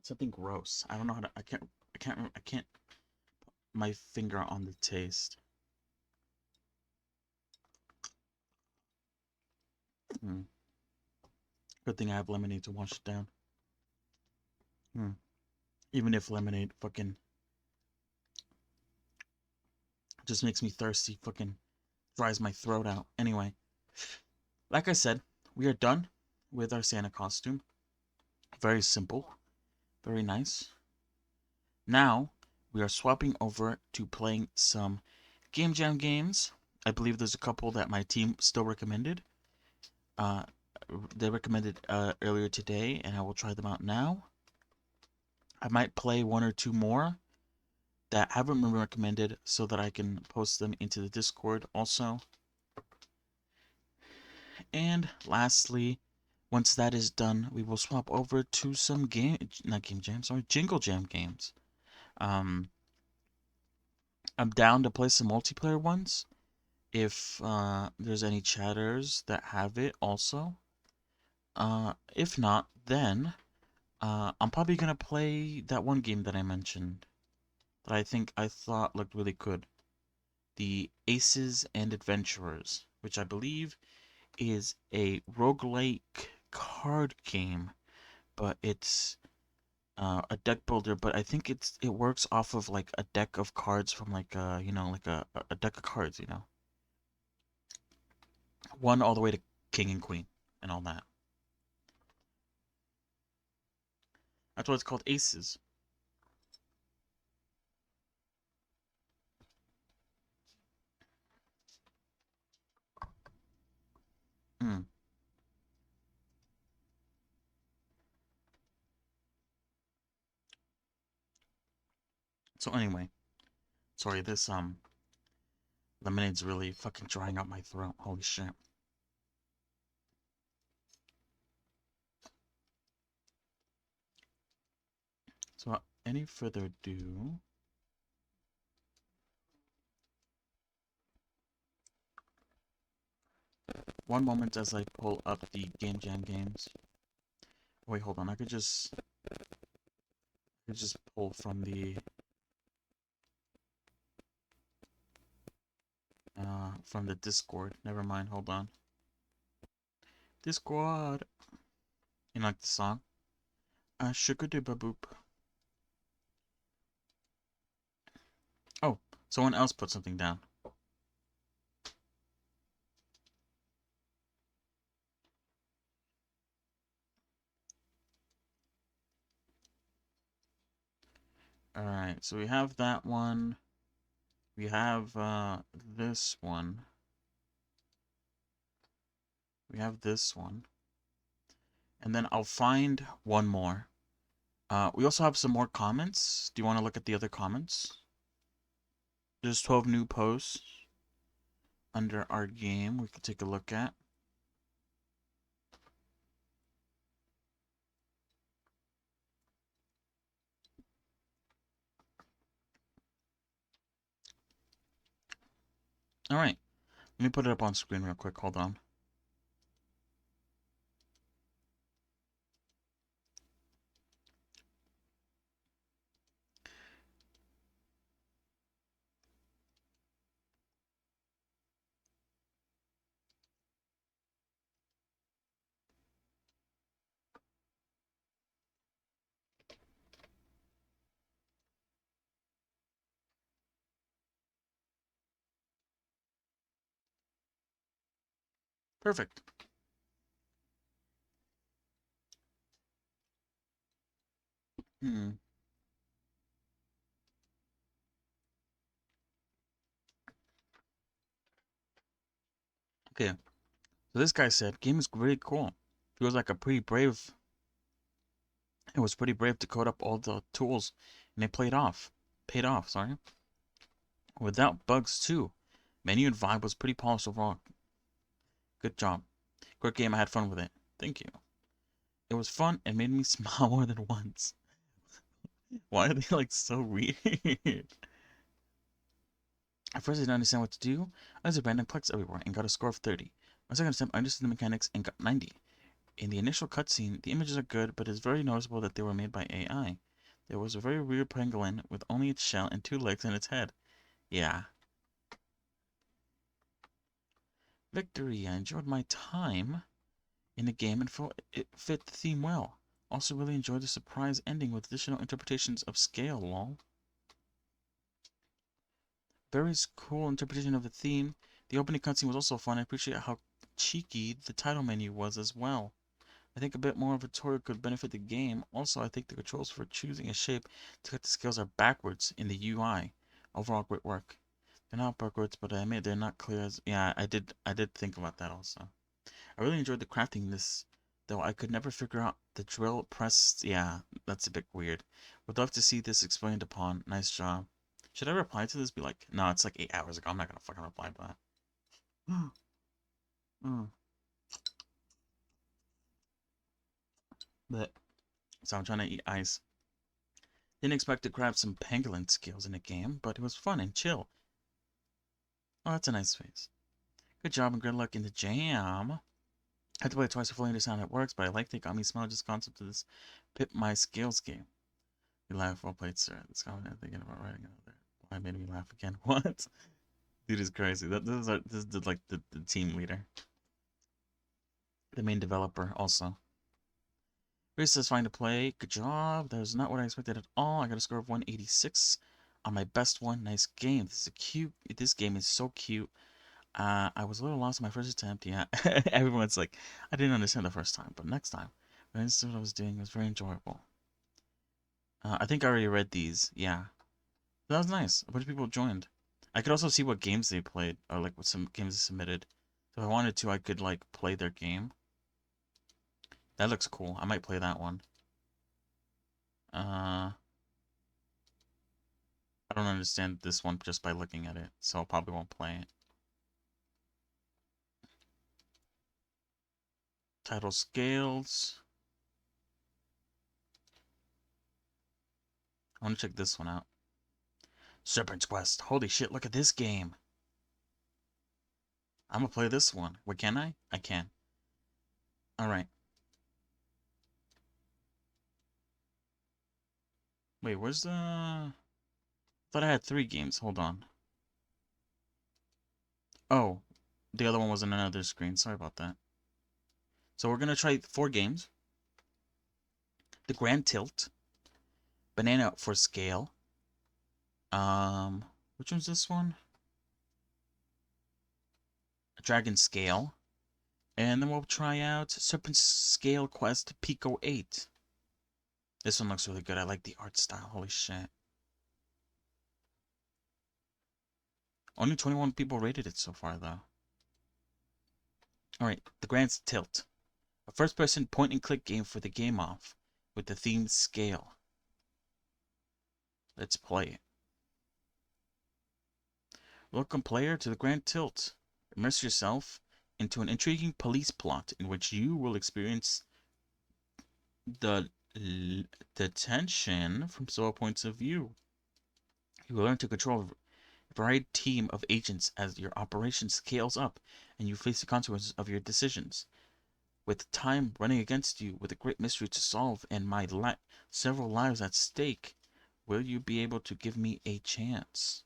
something gross. I don't know how to. I can't put my finger on the taste. Hmm. Good thing I have lemonade to wash it down. Hmm. Even if lemonade fucking just makes me thirsty, fucking dries my throat out. Anyway, like I said, we are done with our Santa costume. Very simple, very nice. Now we are swapping over to playing some Game Jam games. I believe there's a couple that my team still recommended. Uh, they recommended earlier today, and I will try them out now. I might play one or two more that haven't been recommended so that I can post them into the Discord also. And lastly, once that is done, we will swap over to some not Game Jam, sorry, Jingle Jam games. Um, I'm down to play some multiplayer ones if there's any chatters that have it also. If not, then I'm probably gonna play that one game that I mentioned that I thought looked really good. The Aces and Adventurers, which I believe is a roguelike card game, but it's a deck builder, but I think it works off of like a deck of cards from like like a deck of cards, one all the way to king and queen and all that. That's why it's called Aces. Hmm. So anyway, sorry, this lemonade's really fucking drying out my throat. Holy shit. So without any further ado, one moment as I pull up the Game Jam games. Wait, hold on. I could just pull from the Discord. Never mind. Hold on. Discord. You like the song? Sugar dooba boop. Oh, someone else put something down. so we have that one. We have this one. We have this one. And then I'll find one more. We also have some more comments. Do you want to look at the other comments? There's 12 new posts under our game we could take a look at. All right. Let me put it up on screen real quick. Hold on. Perfect. Hmm. Okay. So this guy said, game is really cool. Feels like a pretty brave. It was pretty brave to code up all the tools, and they played off. Paid off, sorry. Without bugs too. Menu and vibe was pretty polished overall. Good job. Great game. I had fun with it. Thank you. It was fun and made me smile more than once. Why are they like so weird? At first, I didn't understand what to do. I was a random clicks everywhere and got a score of 30. My second attempt, I understood the mechanics and got 90. In the initial cutscene, the images are good, but it's very noticeable that they were made by AI. There was a very weird pangolin with only its shell and 2 legs and its head. Yeah. Victory! I enjoyed my time in the game and felt it fit the theme well. Also really enjoyed the surprise ending with additional interpretations of scale, lol. Very cool interpretation of the theme. The opening cutscene was also fun. I appreciate how cheeky the title menu was as well. I think a bit more of a tutorial could benefit the game. Also, I think the controls for choosing a shape to cut the scales are backwards in the UI. Overall, great work. They're not backwards, but I admit they're not clear as. Yeah, I did think about that also. I really enjoyed the crafting this, though I could never figure out the drill press. Yeah, that's a bit weird. Would love to see this explained upon. Nice job. Should I reply to this? Be like, no, it's like 8 hours ago. I'm not gonna fucking reply to that. Mm. But so I'm trying to eat ice. Didn't expect to grab some pangolin skills in a game, but it was fun and chill. Oh, that's a nice face. Good job and good luck in the jam. I had to play it twice to fully understand how it works, but I like they got me smell just concept of this pip my scales game. You laugh, well played, sir. This comment I'm thinking about writing another. Why made me laugh again? What? Dude is crazy. This is like the team leader. The main developer also. Very satisfying to play. Good job. That was not what I expected at all. I got a score of 186 on my best one. Nice game. This is a cute. This game is so cute. I was a little lost on my first attempt. Yeah, everyone's like, I didn't understand the first time, but next time, when I understood what I was doing, it was very enjoyable. I think I already read these. Yeah, that was nice. A bunch of people joined. I could also see what games they played, or like what some games they submitted. So if I wanted to, I could like play their game. That looks cool. I might play that one. I don't understand this one just by looking at it, so I probably won't play it. Title scales. I want to check this one out. Serpent's Quest. Holy shit, look at this game. I'm gonna play this one. Wait, can I? I can. Alright. Wait, where's the... thought I had 3 games. Hold on. Oh, the other one was on another screen. Sorry about that. So we're gonna try 4 games. The Grand Tilt. Banana for Scale. Um, which one's this one? Dragon Scale. And then we'll try out Serpent Scale Quest Pico 8. This one looks really good. I like the art style. Holy shit. Only 21 people rated it so far, though. Alright, the Grand Tilt. A first-person point-and-click game for the game off, with the theme scale. Let's play it. Welcome, player, to the Grand Tilt. Immerse yourself into an intriguing police plot in which you will experience the tension from several points of view. You will learn to control a varied team of agents as your operation scales up and you face the consequences of your decisions. With time running against you, with a great mystery to solve, and several lives at stake, will you be able to give me a chance?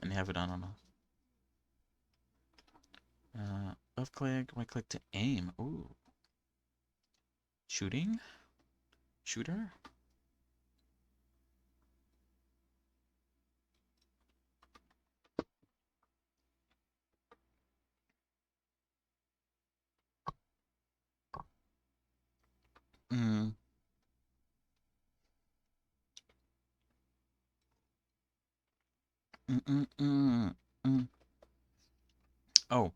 And have it on. Left click, right click to aim. Ooh. Shooting? Shooter? Mm. Mm. Oh.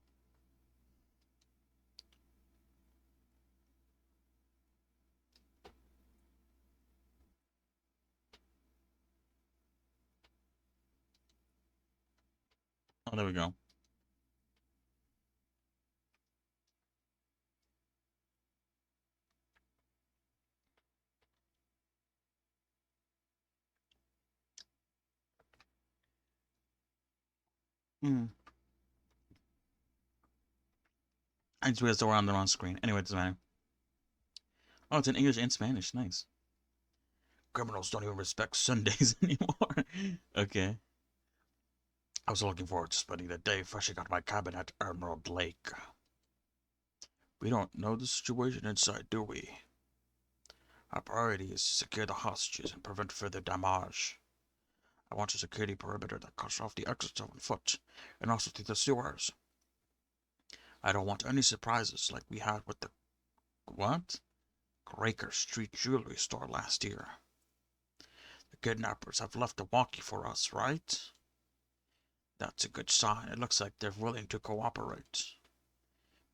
Oh, there we go. Mm. I just realized we're on the wrong screen. Anyway, it doesn't matter. Oh, it's in English and Spanish. Nice. Criminals don't even respect Sundays anymore. Okay. I was looking forward to spending the day freshing out my cabin at Emerald Lake. We don't know the situation inside, do we? Our priority is to secure the hostages and prevent further damage. I want a security perimeter that cuts off the exits on foot and also through the sewers. I don't want any surprises like we had with the what? Raker Street jewelry store last year. The kidnappers have left a walkie for us, right? That's a good sign. It looks like they're willing to cooperate.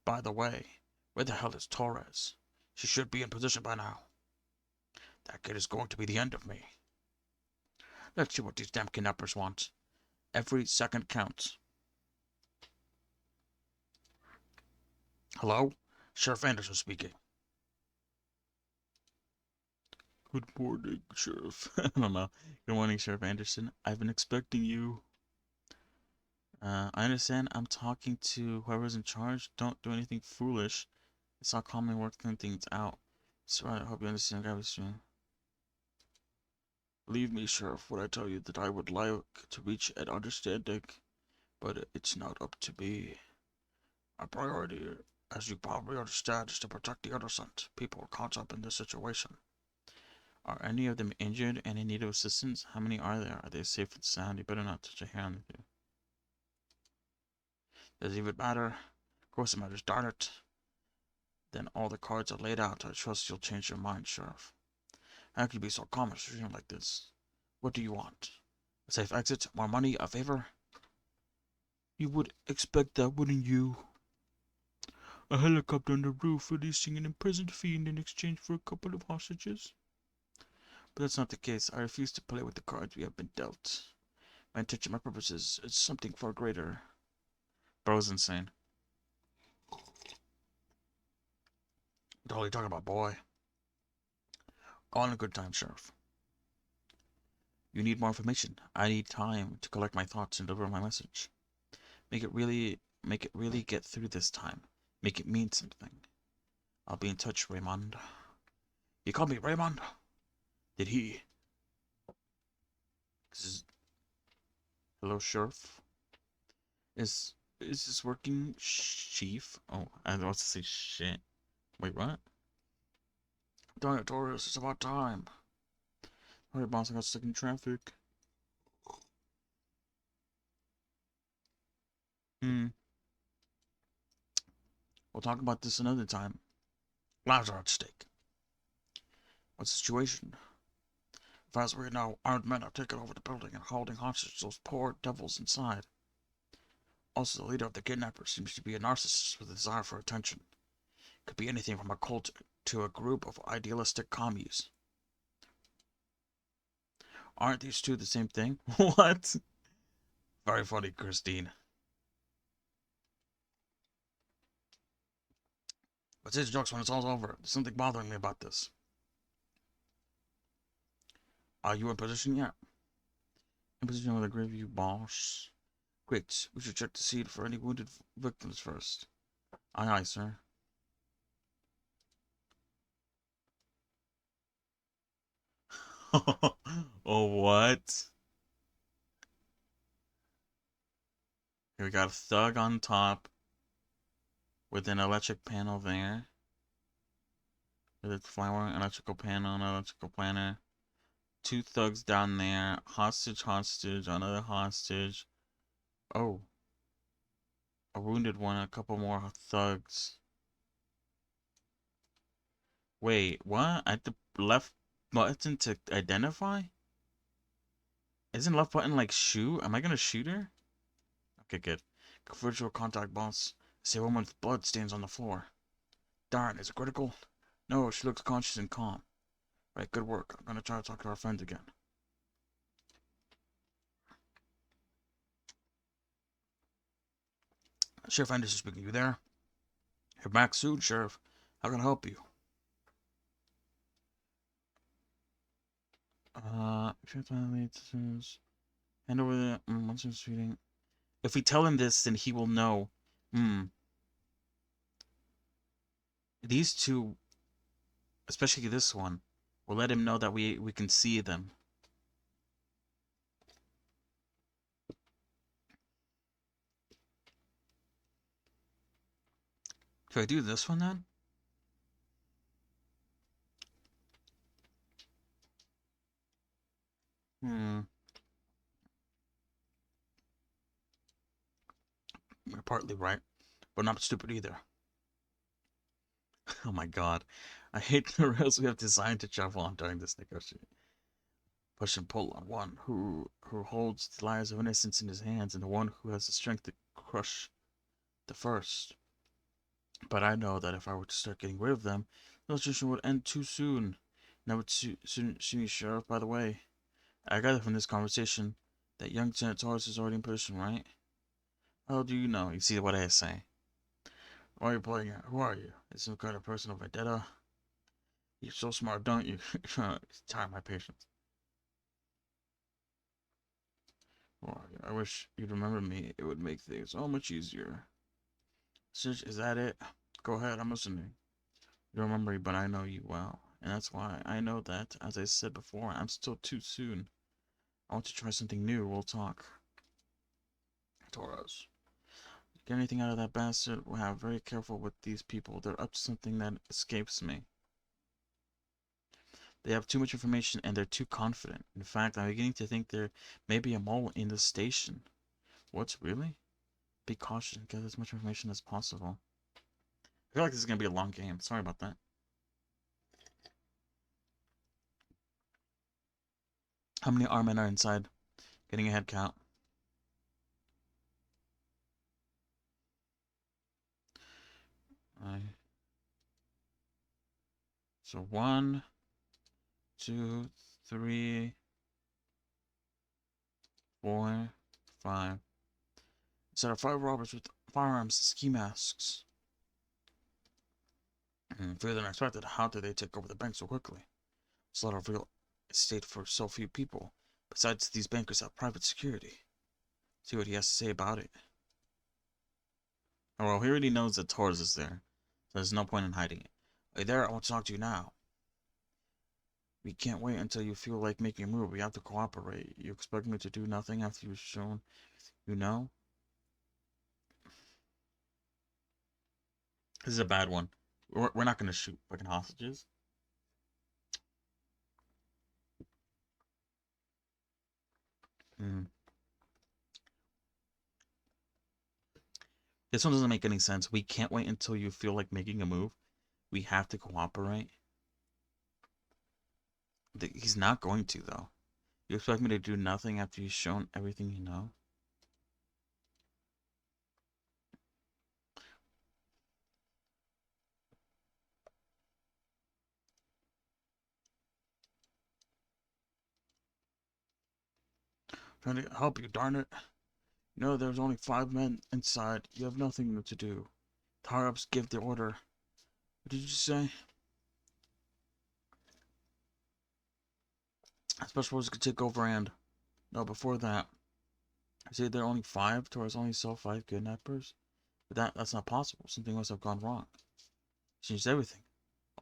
By the way, where the hell is Torres? She should be in position by now. That kid is going to be the end of me. Let's see what these damn kidnappers want. Every second counts. Hello? Sheriff Anderson speaking. Good morning, Sheriff. I don't know. Good morning, Sheriff Anderson. I've been expecting you. I understand I'm talking to whoever's in charge. Don't do anything foolish. It's all calmly working things out. So I hope you understand Gabby's stream. Believe me, Sheriff, when I tell you that I would like to reach an understanding, but it's not up to me. Our priority, as you probably understand, is to protect the innocent people caught up in this situation. Are any of them injured and in need of assistance? How many are there? Are they safe and sound? You better not touch a hair on you. Does it even matter? Of course it matters, darn it. Then all the cards are laid out. I trust you'll change your mind, Sheriff. How can you be so calm in a situation like this? What do you want? A safe exit? More money? A favor? You would expect that, wouldn't you? A helicopter on the roof releasing an imprisoned fiend in exchange for a couple of hostages? But that's not the case. I refuse to play with the cards we have been dealt. My intention, my purpose is something far greater. Bro's insane. What the hell are you talking about, boy? All in a good time, Sheriff. You need more information. I need time to collect my thoughts and deliver my message. Make it really get through this time. Make it mean something. I'll be in touch, Raymond. He called me Raymond? Did he? Hello, Sheriff. Is this working, Chief? Oh, I was about to say shit. Wait, what? Darn it, Taurus, it's about time. Alright, boss, I got stuck in traffic. We'll talk about this another time. Lives are at stake. What's the situation? Far as we know, armed men have taken over the building and holding hostage those poor devils inside. Also, the leader of the kidnappers seems to be a narcissist with a desire for attention. Could be anything from a cult to a group of idealistic commies. Aren't these two the same thing? What? Very funny, Christine. But say jokes when it's all over. There's something bothering me about this. Are you in position yet? In position with a Graveview boss. Great. We should check the scene for any wounded victims first. Aye, aye, sir. Oh, what? Here we got a thug on top with an electric panel there. With a flower, electrical panel, and electrical planner. Two thugs down there. Hostage, hostage, another hostage. Oh. A wounded one, a couple more thugs. Wait, what? At the left button to identify? Isn't left button like shoot? Am I gonna shoot her? Okay, good. Virtual contact, boss. I see a woman with blood stains on the floor. Darn, is it critical? No, she looks conscious and calm. Right, good work. I'm gonna try to talk to our friends again. Sheriff Anderson speaking. You there? You're back soon, Sheriff. How can I help you? Hand over the monster shooting. If we tell him this, then he will know. These two, especially this one, will let him know that we can see them. Should I do this one then? You're partly right, but not stupid either. Oh my god. I hate the rails we have designed to travel on during this negotiation. Push and pull on one who holds the lives of innocence in his hands and the one who has the strength to crush the first. But I know that if I were to start getting rid of them, the illustration would end too soon. And I would soon see me, Sheriff, by the way. I gather from this conversation that young Lieutenant Taurus is already in position, right? How do you know? You see what I say. Why are you playing it? Who are you? Is some kind of person of vendetta? You're so smart, don't you? Time my patience. Well, I wish you'd remember me. It would make things so much easier. Search, is that it? Go ahead, I'm listening. You don't remember me, but I know you well. And that's why I know that, as I said before, I'm still too soon. I want to try something new. We'll talk. Taurus. Get anything out of that bastard? We'll have very careful with these people. They're up to something that escapes me. They have too much information and they're too confident. In fact, I'm beginning to think there may be a mole in the station. What's really? Be cautious and get as much information as possible. I feel like this is going to be a long game. Sorry about that. How many armed men are inside? Getting a head count. So 1, 2, 3, 4, 5. Instead of 5 robbers with firearms and ski masks. Further than expected, how did they take over the bank so quickly? It's a lot of real estate for so few people. Besides, these bankers have private security. See what he has to say about it. Oh, well, he already knows that Taurus is there. So there's no point in hiding it. Hey there, I want to talk to you now. We can't wait until you feel like making a move. We have to cooperate. You expect me to do nothing after you've shown you know? This is a bad one. We're not going to shoot fucking hostages. This one doesn't make any sense. We can't wait until you feel like making a move. We have to cooperate. He's not going to, though. You expect me to do nothing after you've shown everything you know? Trying to help you, darn it. You know there's only 5 men inside. You have nothing to do. The higher-ups give the order. What did you say? Special forces could take over and... No, before that. I say there are only 5, Torres only saw 5 kidnappers? But that's not possible. Something must have gone wrong. Changed everything.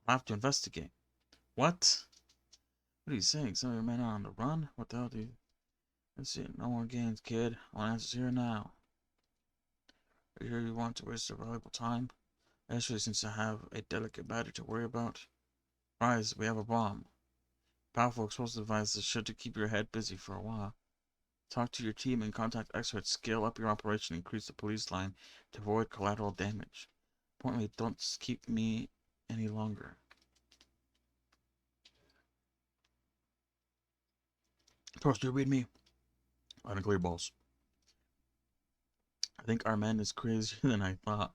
I'll have to investigate. What? What are you saying? Some of your men are on the run? What the hell do you... That's it. No more games, kid. I want answers here now. Are you sure you want to waste your valuable time? Especially since I have a delicate matter to worry about. Rise, we have a bomb. Powerful explosive device that should keep your head busy for a while. Talk to your team and contact experts. Scale up your operation. Increase the police line to avoid collateral damage. Importantly, don't keep me any longer. Torch, do you read me? Unclear balls. I think our man is crazier than I thought.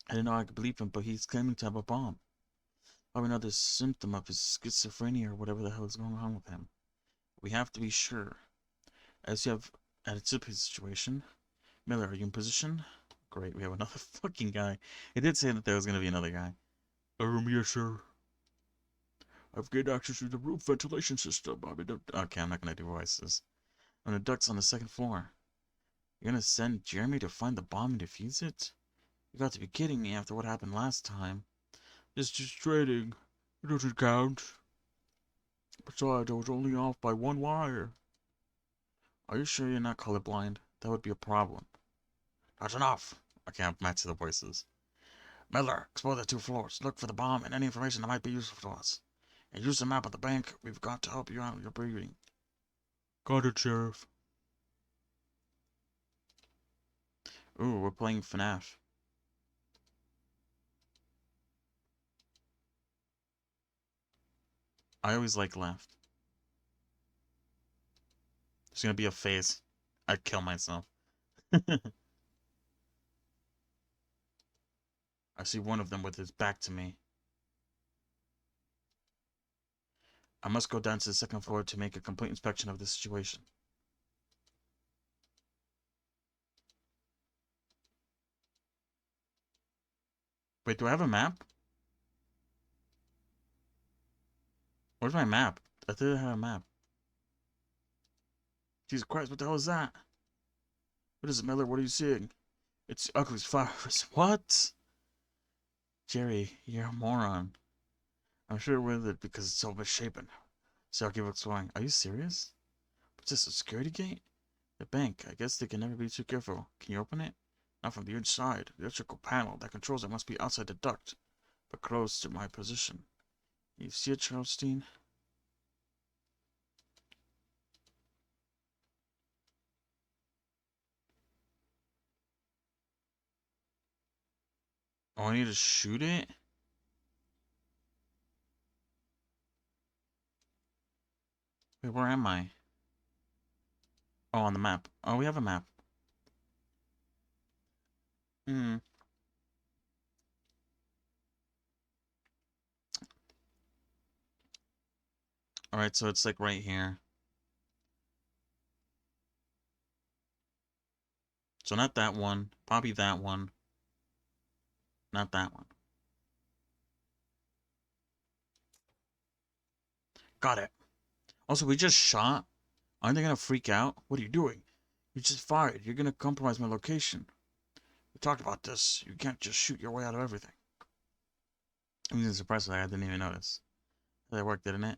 I didn't know I could believe him, but he's claiming to have a bomb. Probably another symptom of his schizophrenia or whatever the hell is going on with him. We have to be sure. As you have anticipated the situation. Miller, are you in position? Great, we have another fucking guy. It did say that there was going to be another guy. Yes, sir. I've gained access to the roof ventilation system. Okay, I'm not going to do voices. I'm the ducts on the second floor. You're going to send Jeremy to find the bomb and defuse it? You got to be kidding me after what happened last time. It's just trading. It doesn't count. Besides, I was only off by 1 wire. Are you sure you're not colorblind? That would be a problem. That's enough. I can't match the voices. Miller, explore the 2 floors. Look for the bomb and any information that might be useful to us. And use the map of the bank. We've got to help you out with your breathing. Got it, Sheriff. Ooh, we're playing FNAF. I always like left. There's gonna be a face. I'd kill myself. I see one of them with his back to me. I must go down to the second floor to make a complete inspection of the situation. Wait, do I have a map? Where's my map? I didn't have a map. Jesus Christ, what the hell is that? What is it, Miller? What are you seeing? It's ugly flowers. What? Jerry, you're a moron. I'm sure with it because it's so misshapen. So I'll keep exploring. Are you serious? What's this, a security gate? The bank. I guess they can never be too careful. Can you open it? Not from the inside. The electrical panel that controls it must be outside the duct, but close to my position. You see it, Charleston? Oh, I need to shoot it? Wait, where am I? Oh, on the map. Oh, we have a map. Hmm. Alright, so it's like right here. So not that one. Probably that one. Not that one. Got it. Also, we just shot. Aren't they gonna freak out? What are you doing? You just fired. You're gonna compromise my location. We talked about this. You can't just shoot your way out of everything. I'm even surprised that I didn't even notice. That worked, didn't it?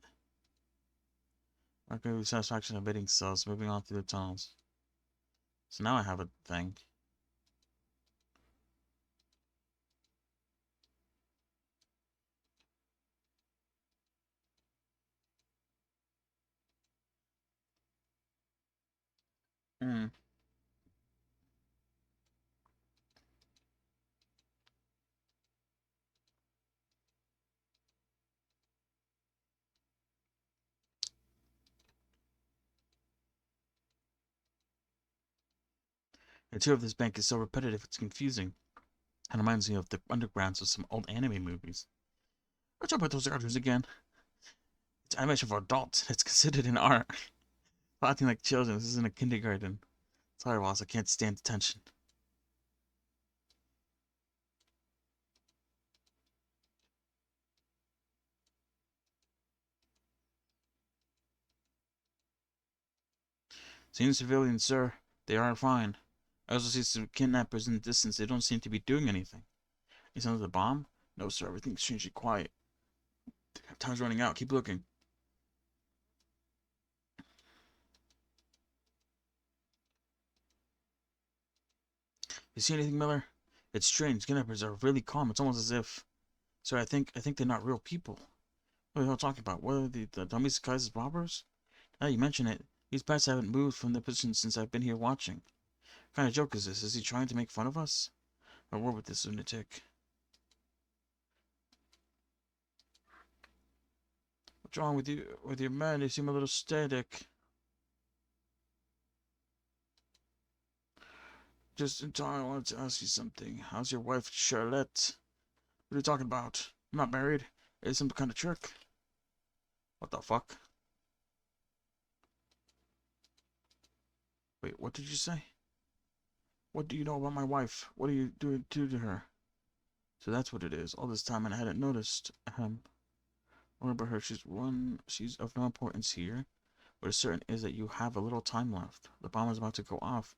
Okay, with satisfaction of bidding cells, moving on through the tunnels. So now I have a thing. Hmm. The tour of this bank is so repetitive it's confusing. It reminds me of the undergrounds of some old anime movies. What's up with those characters again? It's animation for adults. It's considered an art. Acting like children. This isn't a kindergarten. Sorry, boss. I can't stand attention. Seen civilians, sir. They are fine. I also see some kidnappers in the distance. They don't seem to be doing anything. Is under the bomb? No, sir. Everything's strangely quiet. Time's running out. Keep looking. You see anything, Miller? It's strange. Kidnappers are really calm. It's almost as if... Sir, I think they're not real people. What are you all talking about? What are the dummies disguised as robbers? Now you mention it. These bats haven't moved from their position since I've been here watching. What kind of joke is this? Is he trying to make fun of us? Or what with this lunatic? What's wrong with you? With your man? You seem a little static. Just in time, I wanted to ask you something. How's your wife, Charlotte? What are you talking about? I'm not married. Is some kind of trick? What the fuck? Wait, what did you say? What do you know about my wife? What are you doing to her? So that's what it is. All this time and I hadn't noticed. Remember her. She's of no importance here. What is certain is that you have a little time left. The bomb is about to go off,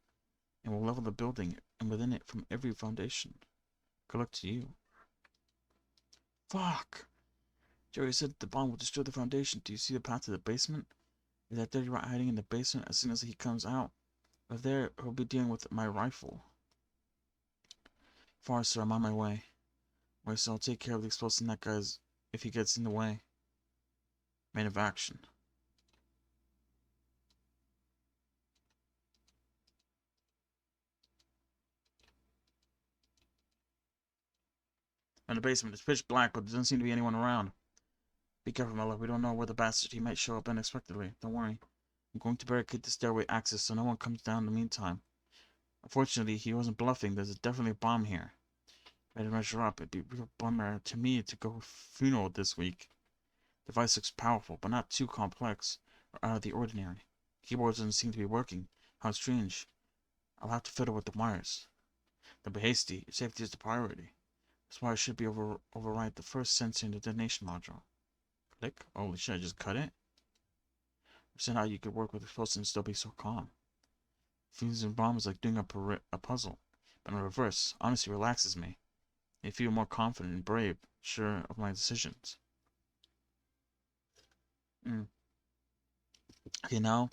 and will level the building, and within it from every foundation. Good luck to you. Fuck! Jerry said the bomb will destroy the foundation. Do you see the path to the basement? Is that dirty rat hiding in the basement? As soon as he comes out of there, he'll be dealing with my rifle. Far, sir, I'm on my way. Right, so I'll take care of the explosive that guy's if he gets in the way. Man of action. In the basement, it's pitch black, but there doesn't seem to be anyone around. Be careful, Miller. We don't know where the bastard he might show up unexpectedly. Don't worry. I'm going to barricade the stairway access so no one comes down in the meantime. Unfortunately, he wasn't bluffing. There's definitely a bomb here. Better measure up. It'd be a real bummer to me to go funeral this week. The device looks powerful, but not too complex or out of the ordinary. The keyboard doesn't seem to be working. How strange. I'll have to fiddle with the wires. Don't be hasty. Your safety is the priority. That's why I should be override the first sensor in the detonation module. Click. Holy shit, I just cut it? Understand how you could work with explosives and still be so calm. Fusing bombs is like doing a puzzle, but in reverse. Honestly relaxes me. I feel more confident and brave, sure of my decisions. Okay, now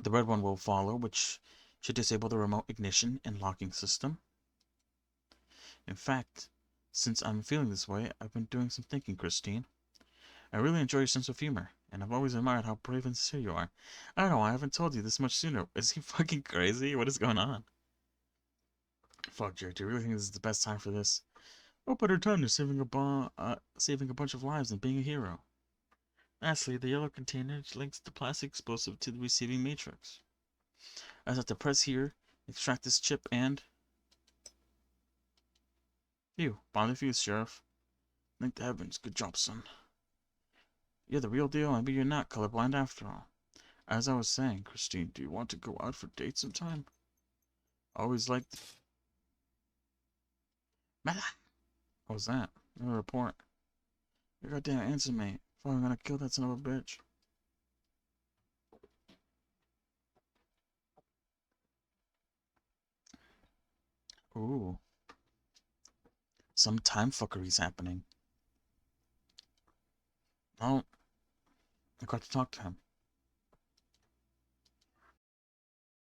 the red one will follow, which should disable the remote ignition and locking system. In fact, since I'm feeling this way, I've been doing some thinking, Christine. I really enjoy your sense of humor, and I've always admired how brave and sincere you are. I don't know why I haven't told you this much sooner. Is he fucking crazy? What is going on? Fuck, Jared, do you really think this is the best time for this? What better time than saving a bunch of lives and being a hero? Lastly, the yellow container links the plastic explosive to the receiving matrix. I just have to press here, extract this chip, and... Phew, bond the fuse, Sheriff. Thank the heavens. Good job, son. You're the real deal, maybe you're not colorblind after all. As I was saying, Christine, do you want to go out for dates sometime? Always liked... Mela! What was that? No report. You goddamn answer me. If I'm gonna kill that son of a bitch. Ooh. Some time fuckery's happening. Oh, I got to talk to him.